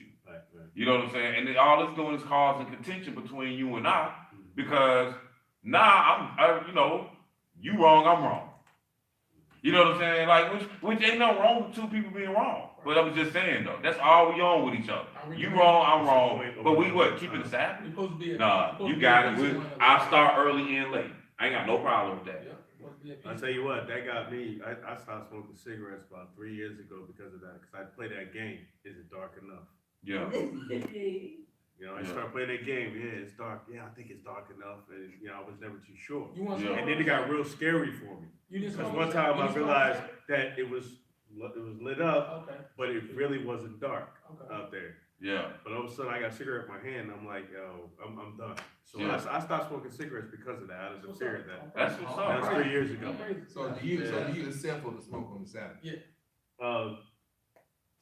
You know what I'm saying? And all it's doing is causing contention between you and I, because now you wrong, I'm wrong. You know what I'm saying? Like, which ain't no wrong with two people being wrong. But I'm just saying though, that's all we on with each other. You wrong, I'm wrong. But we what? Keep it a Sabbath? Nah, you got it. I'll start early and late. I ain't got no problem with that. I'll tell you what, that got me, I stopped smoking cigarettes about 3 years ago because of that, because I played that game, is it dark enough? Yeah. You know, I started playing that game, yeah, it's dark, yeah, I think it's dark enough, and, you know, I was never too sure. And then it got real scary for me. Because one time I realized that it was lit up, but it really wasn't dark out there. Yeah. But all of a sudden I got a cigarette in my hand, and I'm like, yo, I'm done. So Yeah. I stopped smoking cigarettes because of that, out of the fear of that. That's what's up. That was 3 years ago. So do you accept for the smoke on the Sabbath?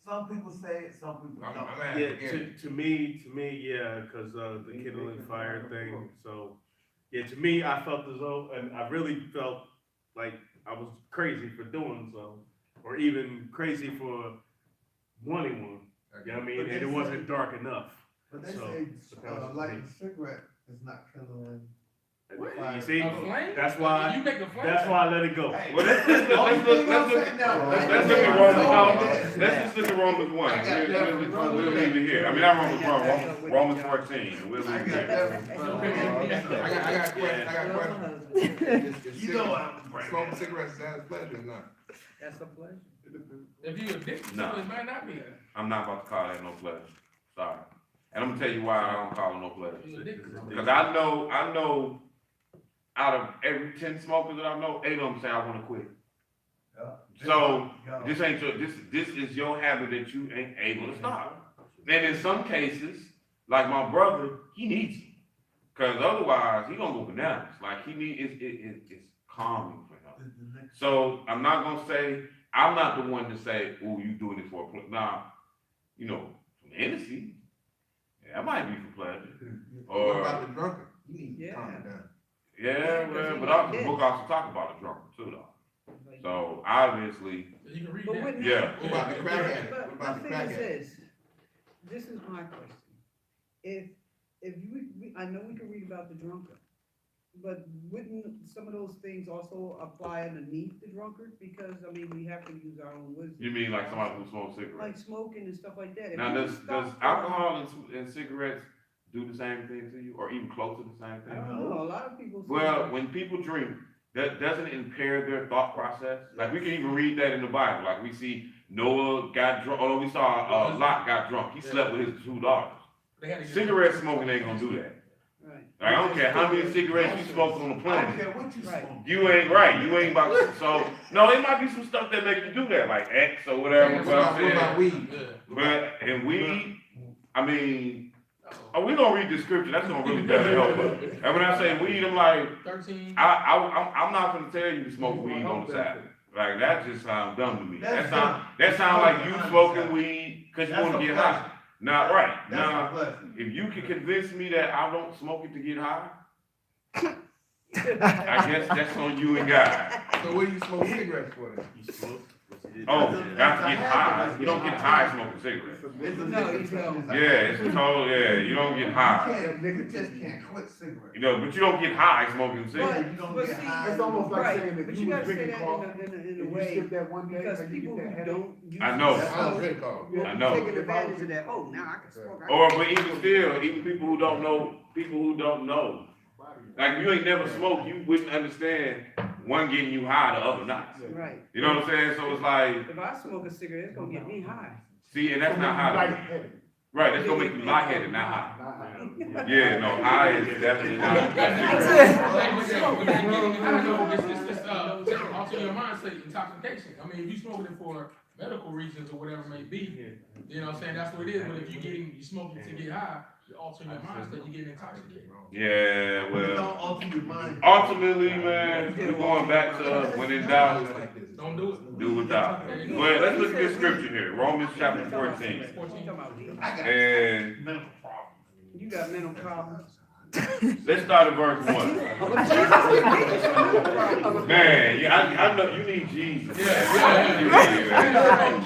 Some people say it, some people don't. I'm asking Yeah, again. to me, yeah, because the kindling fire thing. So, yeah, to me, I felt as though, and I really felt like I was crazy for doing so, or even crazy for wanting one. You know what I mean? And it wasn't dark enough. But they So, say, that was the lighting thing. a cigarette is not kindling. You see, A flame? that's why You make a flame? I let it go. Hey. Well, let's look at Romans 1. We'll leave it here. I mean, not Romans 14. We'll leave it here. I got a question. You know what I'm bringing. Smoking cigarettes is that a pleasure or not? That's a pleasure. If you addicted No. to it, it might not be. I'm not about to call that no pleasure. Sorry. And I'm gonna tell you why I don't call it no pleasure. You addicted to it. Because I know out of every 10 smokers that I know, 8 of them say I wanna quit. So this ain't your, this is your habit that you ain't able to stop. And in some cases, like my brother, he needs it. Cause otherwise he gonna go bananas. Like it's calming for him. So I'm not the one to say, oh, you doing this for a pleasure. Nah, you know, some Hennessy, that might be for pleasure. What Or, about the drunkard? You need to Yeah. calm it down. yeah, well, but the book also talk about a drunkard too, though. So obviously, So you can read But that. wouldn't yeah. What about the crack addict? What But about my the thing crack is addict? this is my question. If I know we can read about the drunkard, but wouldn't some of those things also apply underneath the drunkard? Because, I mean, we have to use our own wisdom. You mean like somebody who smokes Like cigarettes? smoking and stuff like that. If Now, we does stop for- alcohol and cigarettes do the same thing to you, or even close to the same I thing? don't know, a lot of people. say Well, that. when people drink, that doesn't impair their thought process. Like, we can even read that in the Bible. Like, we see Noah got drunk, or we saw Lot got drunk. He slept with his 2 daughters. They had to get- Cigarette smoking ain't gonna do that. Right. Like, I don't care how many cigarettes you smoke on the I don't planet. care what you Right. smoke. You ain't right. You ain't about to. So, no, there might be some stuff that make you do that, like X or whatever. Yeah, What But I'm about saying, weed? Yeah. but in weed, I mean, we gonna read the scripture. That's gonna really better help us. And when I say weed, I'm like, 13. I'm not gonna tell you to smoke weed on the Sabbath. Like, that just sounds dumb to me. That's That sound like you smoking weed because you That's want a to get pleasure. high. Not right. That's Now, a pleasure. if you can convince me that I don't smoke it to get high, I guess that's on you and God. So what do you smoke cigarettes for then? You smoke, but you didn't. Oh, that's to get high. You don't get high smoking cigarettes. It's a No, nicotine you don't. design. Yeah, it's total, yeah, you don't get high. You just can't quit cigarettes. You know, but you don't get high smoking cigarettes. You don't But get see, high. It's almost like Right, saying that but you you was gotta say drinking that coffee, in and a you way, skip that one day, because and you people get that who headache. don't use. I know. it, That sounds really cold. I know. Taking advantage of that, oh, now I can smoke. Or, but even still, even people who don't know, like if you ain't never smoked, you wouldn't understand one getting you high, the other not. Right. You know what I'm saying? So it's like, If I smoke a cigarette, it's gonna get me high. see, and that's not how. Lightheaded. Right, that's gonna make you lightheaded, not high. Not high. Yeah, no, high is definitely not. Also your mindset, intoxication. I mean, if you smoking it for medical reasons or whatever it may be, you know what I'm saying, that's what it is, but if you smoking to get high, you alter your mindset, you getting intoxicated. Yeah, Don't well, alter your mind. ultimately, man, we're going back to when in doubt, Don't do it. do without. Well, let's look at this scripture here, Romans chapter 14. 14. And You got mental problems. let's start at verse 1. Man, I know you need Jesus. You need, man.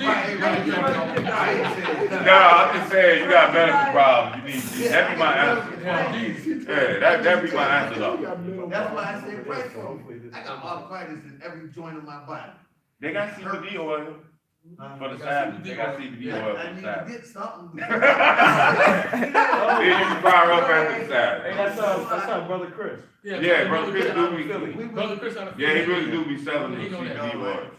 No, I'm just saying, you got medical problems, you need Jesus. That be my answer. Yeah, that be my answer though. That's why I say pray for me. I got arthritis in every joint of my body. They got CBD oil for the Sabbath. They got CBD oil I for the need to Sabbath. get something. Then you can fire up after the Sabbath. Hey, that's brother Chris. Yeah, Brother Chris do be, Brother Chris out of yeah, he really do be selling the He know that. CBD oil.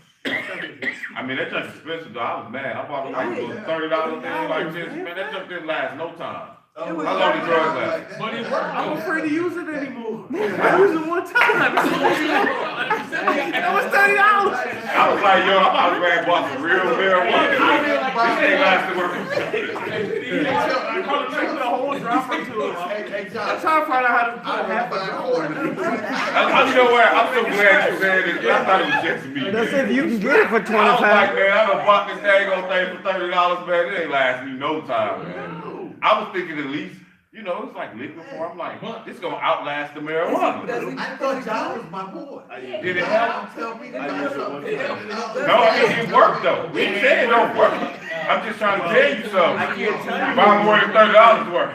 I mean, that junk expensive though. I was mad. I bought it like for $30 thing like this. Man, that junk didn't last no time. How long the drugs last? But it worked. I'm afraid to use it anymore. I used it one time. It was $30. I was like, yo, I'm about to grab bought some real marijuana. This ain't lasting worth of shit. I called the the whole dropper to it. Hey, I'm John. trying to find out how to put I half buy a quarter. You know what? I'm so glad you said this. I thought it was just me. That's man. if you can get it for I was like, 25. man, I done bought this daggone thing for $30, man. It ain't last me no time, man. I was thinking at least, you know, it's like liquor for. I'm like, this gonna outlast the marijuana. I thought John was my boy. Did it help? Tell me to I buy use it one something. time. No, I mean, it worked though. We ain't saying it don't work. I'm just trying to tell you something. I can't tell you. Buy more than $30 worth.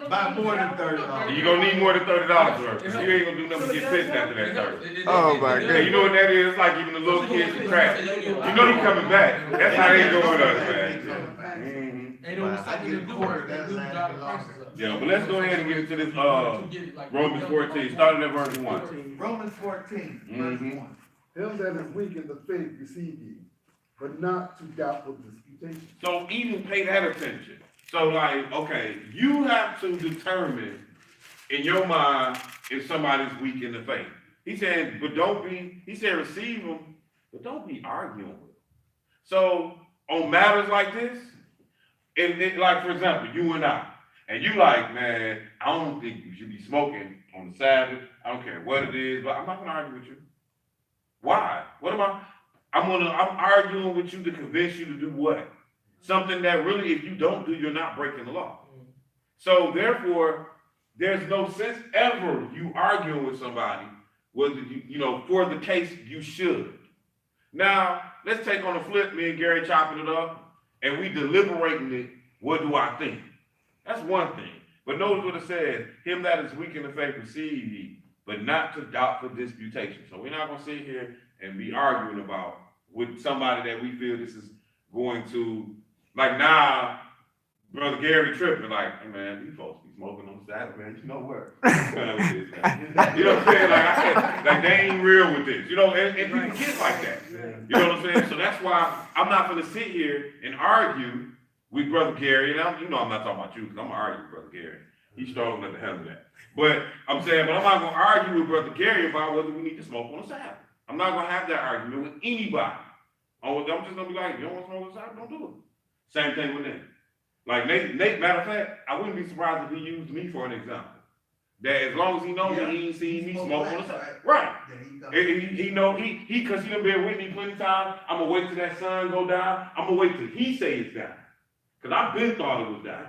Buy more than $30. You gonna need more than $30 worth. You ain't gonna do nothing but get pissed after that 30. Oh, my Hey, you know what that is? It's like giving the little kids some crack. You know they coming back. That's how they doing us, man. Mhm. Ain't no something to do with it. They do drive the prices up. Yeah, but let's go ahead and get into this, Romans 14, starting at verse 1. Romans 14, verse Mhm. 1. Him that is weak in the faith receive ye, but not to doubtful disputation. So even pay that attention. So like, okay, you have to determine in your mind if somebody's weak in the faith. He said, but he said receive them, but don't be arguing with them. So on matters like this, like for example, you and you like, man, I don't think you should be smoking on the Sabbath. I don't care what it is, but I'm not gonna argue with you. Why? What am I'm arguing with you to convince you to do what? Something that really, if you don't do, you're not breaking the law. So therefore, there's no sense ever you arguing with somebody, whether you for the case you should. Now, let's take on the flip, me and Gary chopping it up, and we deliberating it, what do I think? That's one thing. But notice what it says, him that is weak in the faith receive ye, but not to doubtful disputation. So we're not gonna sit here and be arguing about with somebody that we feel this is going to, like now, Brother Gary tripping, like, hey man, these folks be smoking on Saturday, man, you know what? You know what I'm saying? Like they ain't real with this, and people get like that. You know what I'm saying? So that's why I'm not gonna sit here and argue with Brother Gary, and I'm not talking about you, because I'm gonna argue with Brother Gary. He's strong enough to handle that. But I'm saying, I'm not gonna argue with Brother Gary about whether we need to smoke on the Sabbath. I'm not gonna have that argument with anybody. I'm just gonna be like, you don't want to smoke on the Sabbath, don't do it. Same thing with Nate. Like Nate, matter of fact, I wouldn't be surprised if he used me for an example. That as long as he knows he ain't seen me smoke on the Sabbath. Right. He know cause he done been with me plenty of times. I'm gonna wait till that sun go down. I'm gonna wait till he say it's down. Cause I've been thought it was down.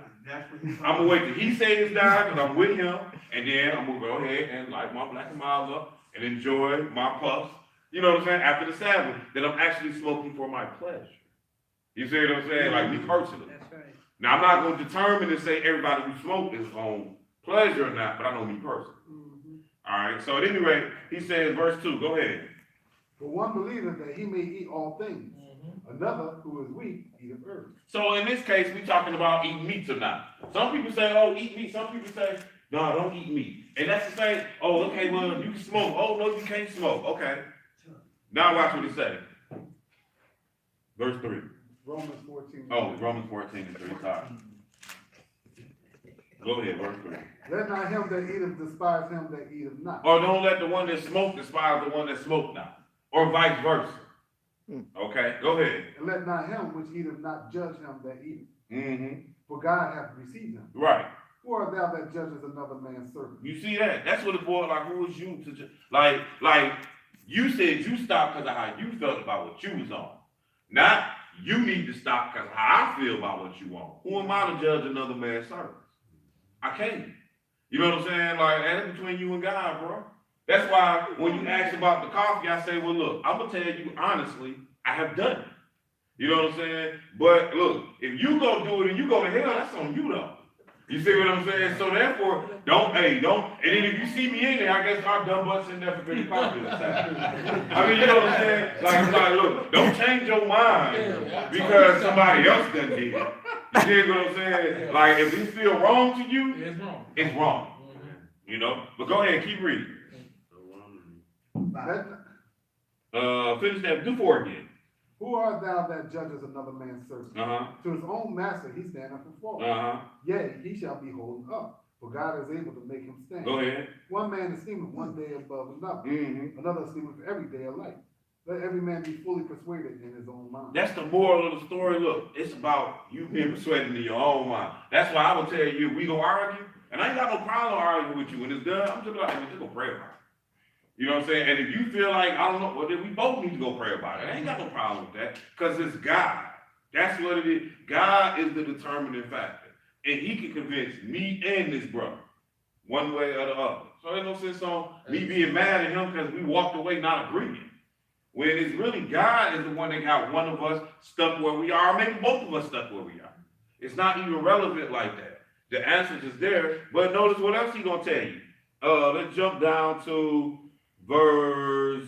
I'm gonna wait till he say it's down because I'm with him, and then I'm gonna go ahead and light my Black and Miles up and enjoy my puffs. You know what I'm saying? After the Sabbath, that I'm actually smoking for my pleasure. You see what I'm saying? Like me personally. That's right. Now I'm not gonna determine to say everybody who smoke is on pleasure or not, but I know me personally. All right. So at any rate, he says, verse 2. Go ahead. For one believeth that he may eat all things, another who is weak eateth herbs. So in this case, we talking about eating meat or not. Some people say, oh, eat meat. Some people say, no, don't eat meat. And that's the same. Oh, okay, well, you can smoke. Oh, no, you can't smoke. Okay. Now watch what he says. Verse 3. Romans 14. Oh, Romans 14:3, sorry. Go ahead, verse 3. Let not him that eateth despise him that eateth not. Or don't let the one that smoke despise the one that smoke not, or vice versa. Okay, go ahead. And let not him which eateth not judge him that eateth. Mm-hmm, For God hath received him. right. Who art thou that judgest another man's servant? You see that? That's what the boy, like, who was you to, like, you said you stopped because of how you felt about what you was on. Not, you need to stop because of how I feel about what you want. Who am I to judge another man's service? I can't. You know what I'm saying? Like, that's between you and God, bro. That's why when you ask about the coffee, I say, well, look, I'm gonna tell you honestly, I have done it. You know what I'm saying? But look, if you go do it and you go to hell, that's on you though. You see what I'm saying? So therefore, don't, and then if you see me in there, I guess our dumb butts in there for getting coffee this time. I mean, you know what I'm saying? Like, look, don't change your mind because somebody else done did it. You see what I'm saying? Like, if it feel wrong to you, It's wrong. it's wrong. You know? But go ahead, keep reading. Let- Finish that, do 4 again. Who art thou that judgest another man's servant? Uh-huh, To his own master he standeth or falleth. uh-huh. Yea, he shall be holden up, for God is able to make him stand. Go ahead. One man esteemeth one day above another, Mm-hmm. another esteemeth every day alike. Let every man be fully persuaded in his own mind. That's the moral of the story. Look, it's about you being persuaded in your own mind. That's why I will tell you, if we gonna argue, and I ain't got no problem arguing with you when it's done, I'm just like, we're just gonna pray about it. You know what I'm saying? And if you feel like, I don't know, well, then we both need to go pray about it. I ain't got no problem with that, because it's God. That's what it is. God is the determining factor. And he can convince me and this brother, one way or the other. So there's no sense on me being mad at him because we walked away not agreeing. When it's really God is the one that got one of us stuck where we are, or maybe both of us stuck where we are. It's not even relevant like that. The answer's is there, but notice what else he gonna tell you. Let's jump down to verse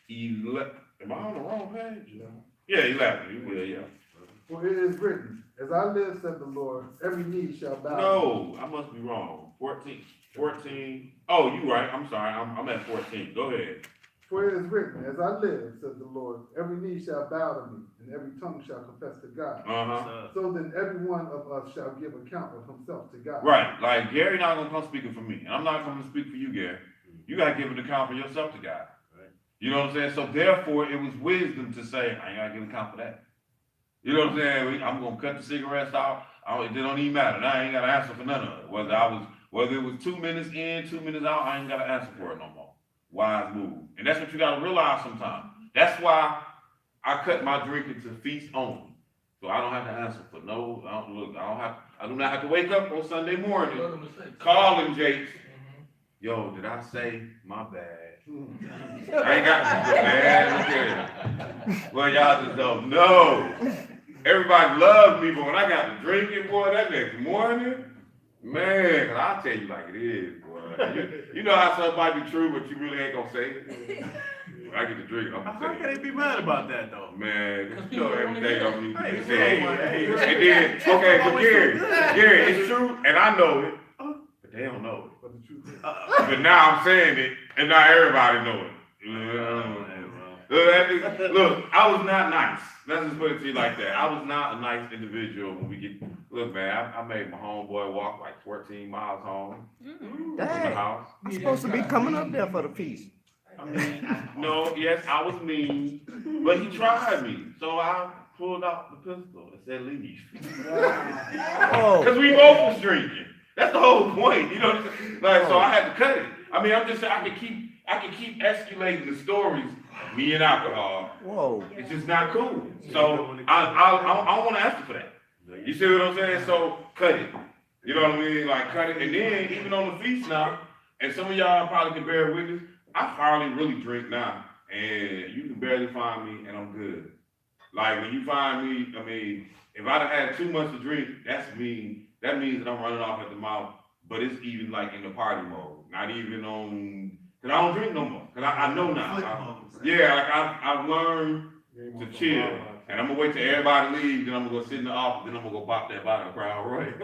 11. Am I on the wrong page? Yeah, 11. You will, yeah. For it is written, as I live, said the Lord, every knee shall bow. No, I must be wrong. 14. Oh, you right. I'm sorry. I'm at 14. Go ahead. For it is written, as I live, said the Lord, every knee shall bow to me, and every tongue shall confess to God. Uh-huh. So then every one of us shall give account of himself to God. Right. Like, Gary not gonna come speaking for me, and I'm not gonna speak for you, Gary. You gotta give an account for yourself to God. Right. You know what I'm saying? So therefore, it was wisdom to say, I ain't gotta give an account for that. You know what I'm saying? I'm gonna cut the cigarettes off. It don't even matter. Now I ain't gotta answer for none of it. Whether it was 2 minutes in, 2 minutes out, I ain't gotta answer for it no more. Wise move. And that's what you gotta realize sometimes. That's why I cut my drinking to feast only. So I don't have to answer for no, I do not have to wake up on Sunday morning, calling Jakes. Yo, did I say my bad? I ain't got bad. Okay. Well, y'all just don't know. Everybody loves me, but when I got to drinking, boy, that next morning, man, I'll tell you like it is, boy. You know how something might be true, but you really ain't gonna say it. When I get to drink, I'm How gonna can say they it. be mad about that though? Man, you know everything on me. Hey, Say, hey, and then, okay, but Gary, it's true, and I know it, but they don't know it. But the truth is, But now I'm saying it, and now everybody know it. Look, I was not nice. Let's just put it to you like that. I was not a nice individual when we get. Look, man, I made my homeboy walk like 14 miles home from the Dang, house. I'm supposed to be coming up there for the feast. I mean, no, yes, I was mean, but he tried me, so I pulled out the pistol and said, "Leave." Oh, Because we both was drinking. That's the whole point, you know. Like, so I had to cut it. I mean, I'm just saying I can keep escalating the stories. Me and alcohol. whoa. It's just not cool. So I don't want to answer for that. You see what I'm saying? So cut it. You know what I mean? Like cut it. And then even on the feast now, and some of y'all probably can bear witness, I hardly really drink now, and you can barely find me, and I'm good. Like when you find me, I mean, if I'd have had too much to drink, that means that I'm running off at the mouth. But it's even like in the party mode, not even on. Cause I don't drink no more. Cause I know now. Like I've learned to chill. And I'm gonna wait till everybody leaves, then I'm gonna go sit in the office, then I'm gonna go bop that bottom crowd right.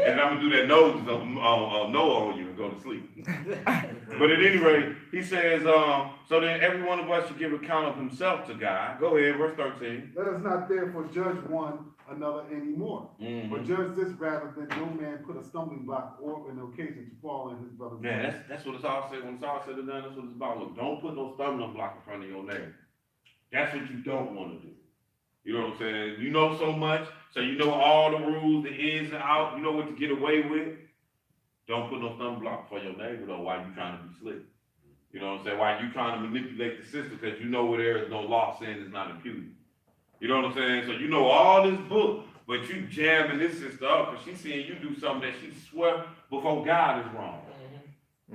And I'm gonna do that nose no on you and go to sleep. But at any rate, he says, so then every one of us should give account of himself to God. Go ahead, verse 13. Let us not therefore judge one another anymore, but judge this rather than no man put a stumbling block or an occasion to fall in his brother's way. Man, that's what it's all said. When it's all said and done, that's what it's about. Look, don't put no stumbling block in front of your neighbor. That's what you don't want to do. You know what I'm saying? You know so much, so you know all the rules, the ins and outs, you know what to get away with. Don't put no stumbling block for your neighbor though while you trying to be slick. You know what I'm saying? While you trying to manipulate the system because you know where there is no law, sin is not imputed. You know what I'm saying? So you know all this book, but you jamming this sister up because she's seeing you do something that she swear before God is wrong.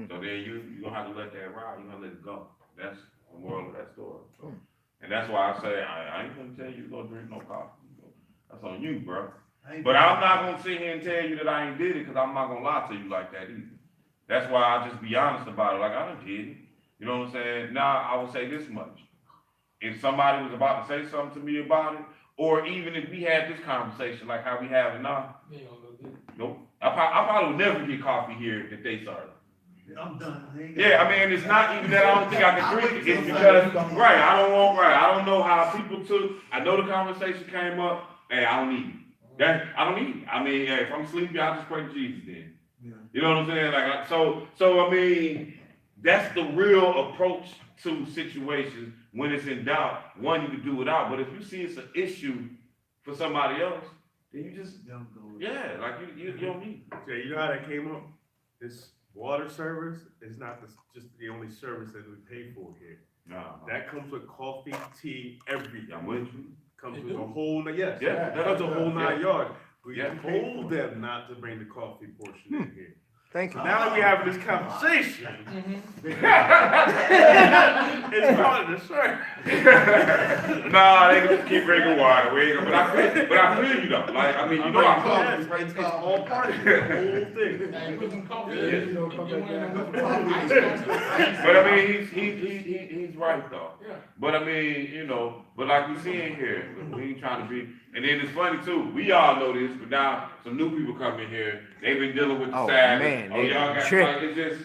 So then you don't have to let that ride, you gotta let it go. That's the moral of that story. So, and that's why I say, I ain't gonna tell you to go drink no coffee. That's on you, bro. But I'm not gonna sit here and tell you that I ain't did it, because I'm not gonna lie to you like that either. That's why I just be honest about it, like I done did it. You know what I'm saying? Now, I will say this much. If somebody was about to say something to me about it, or even if we had this conversation like how we have it now, nope. I probably would never get coffee here if they serve. I'm done. Yeah, I mean, it's not even that I don't think I can drink it. It's because, right, I don't know how people took, I know the conversation came up, hey, I don't need it. I don't need it. I mean, yeah, if I'm sleepy, I'll just pray to Jesus then. Yeah. You know what I'm saying? Like, so I mean, that's the real approach to situations when it's in doubt. One, you can do it out, but if you see it's an issue for somebody else, then you just, yeah, like you don't need it. Okay, you know how that came up? This water service is not just the only service that we pay for here. No. That comes with coffee, tea, everything. I'm with you. Comes with a whole, yes, Yeah. that comes a whole 9 yards. We Yeah. told them not to bring the coffee portion in here. Thank you. Now that we having this conversation, it's part of the service. Nah, they can just keep drinking water. We ain't gonna, but I feel you though. Like, I mean, you know I Yes, it's all part of the whole thing. Hey, put some coffee Yeah. in. You know, come Get back one of down. them. But I mean, he's right though. Yeah. But I mean, you know, but like we seeing here, we ain't trying to be, and then it's funny too, we all know this, but now some new people come in here, they've been dealing with the Oh, Sabbath. man, Oh, they y'all got, tripping. like, it's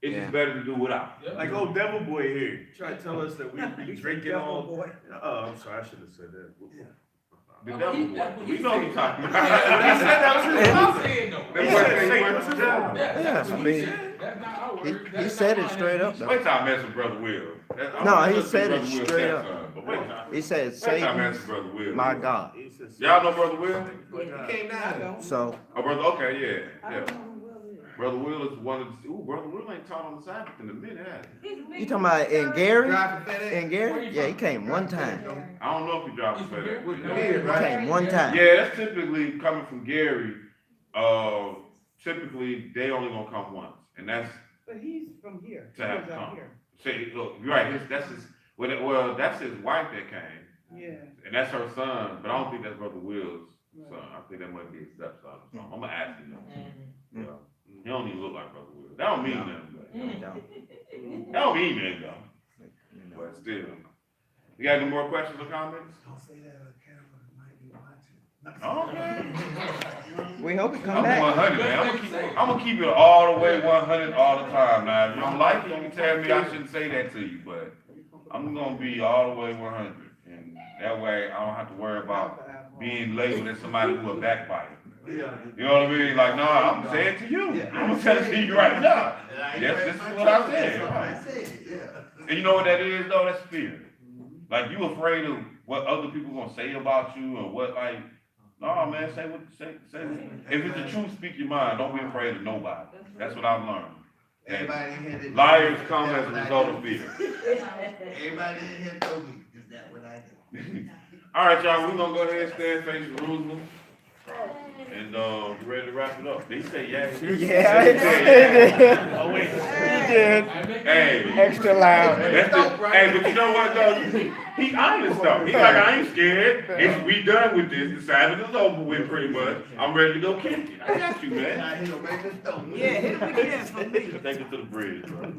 Yeah. just better to do without. Like old Devil Boy here, try to tell us that we be drinking Devil all. boy. Oh, I'm sorry, I shouldn't have said that. The Oh, devil he- boy. that's what We he know what said. he's talking He about. said that was his I'm mouth. saying though. That He boy said said he Satan went was to his devil. mouth. That's Yeah, what I he mean, said. That's not our he- word. he That's said not it mine. straight up, though. Wait till I mess with Brother Will. No, he said it straight up. But wait till He said, wait till I Satan, mess with Brother Will. my God. He said Y'all know Brother Will? He came down. So, Oh, brother, okay, yeah, I yeah. don't know who Will is. Brother Will is one of the, ooh, Brother Will ain't taught on the Sabbath in a minute, has he? you talking about in Gary? Driving FedEx. In Gary? Yeah, he came one time. I don't know if he dropped He's the from here? FedEx. He came one time. Yeah, that's typically coming from Gary. Typically they only gonna come once, and that's But he's from here. He To have lives out come. here. say, look, you're right. That's his. Well, that's his wife that came, Yeah. and that's her son. But I don't think that's Brother Will's son. I think that might be his stepson. So I'm gonna ask him. Mhm. Yeah. He don't even look like Brother Will. That don't mean nothing. But, Mhm. that don't mean nothing though. But still, you got any more questions or comments? Don't say that on camera, it might be watching. Okay. We hope he come I'm back. 100, man. I'm gonna keep it all the way 100 all the time. Now, if you don't like it, you can tell me I shouldn't say that to you, but I'm gonna be all the way 100, and that way I don't have to worry about being labeled as somebody who a backbiter. Yeah. You know what I mean? Like, no, I'm saying it to you. I'm gonna tell it to you right now. Yes, this is what I said. I said it, yeah. And you know what that is though? That's fear. Like you afraid of what other people gonna say about you or what like. No man, say what. If it's the truth, speak your mind. Don't be afraid of nobody. That's what I've learned. Everybody in here. that- Liars come as a result of fear. Everybody in here told me, is that what I do? All right, y'all. We're gonna go ahead and stand face Jerusalem. And you ready to wrap it up? Did he say yeah? Yeah, he did. Oh, wait. He did. Hey. Extra loud. That's the, hey, but you know what though? He honest though. He's like, I ain't scared. It's, we done with this. The Sabbath is over with pretty much. I'm ready to go kick it. I got you, man. I hit a regular stone. Yeah, hit him again for me. Take it to the bridge, bro.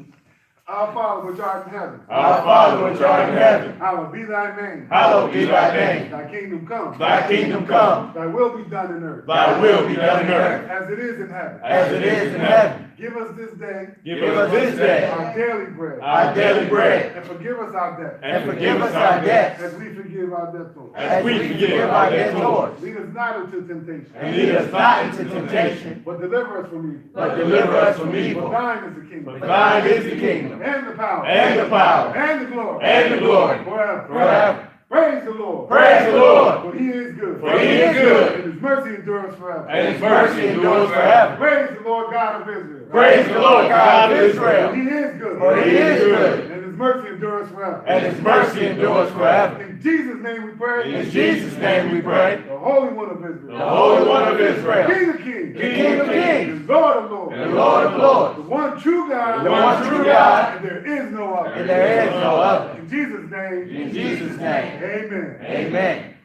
Our Father which art in heaven, Our Father which art in heaven, hallowed be thy name. hallowed be thy name. Thy kingdom come. Thy kingdom come, Thy will be done in earth. thy will be done in earth, As it is in heaven. as it is in heaven. Give us this day Give us this day our daily bread. our daily bread, And forgive us our debts. and forgive us our debts, As we forgive our debtors. as we forgive our debtors. Lead us not into temptation. And lead us not into temptation, But deliver us from evil. but deliver us from For evil. thine is the kingdom. For thine is the kingdom, And the power. and the power, And the glory. and the glory, Forever. forever. Praise the Lord. Praise the Lord, For he is good. for he is good, And his mercy endures forever. and his mercy endures forever. Praise the Lord God of Israel. Praise the Lord God of For Israel, he is good. for he is good, And his mercy endures forever. and his mercy endures forever. In Jesus' name we pray. In Jesus' name we pray, The Holy One of Israel. the Holy One of Israel, King of kings. the King of kings, The Lord of lords. the Lord of lords, The one true God. the one true God, And there is no other. and there is no other. In Jesus' name. In Jesus' name, Amen. amen.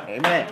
Amen.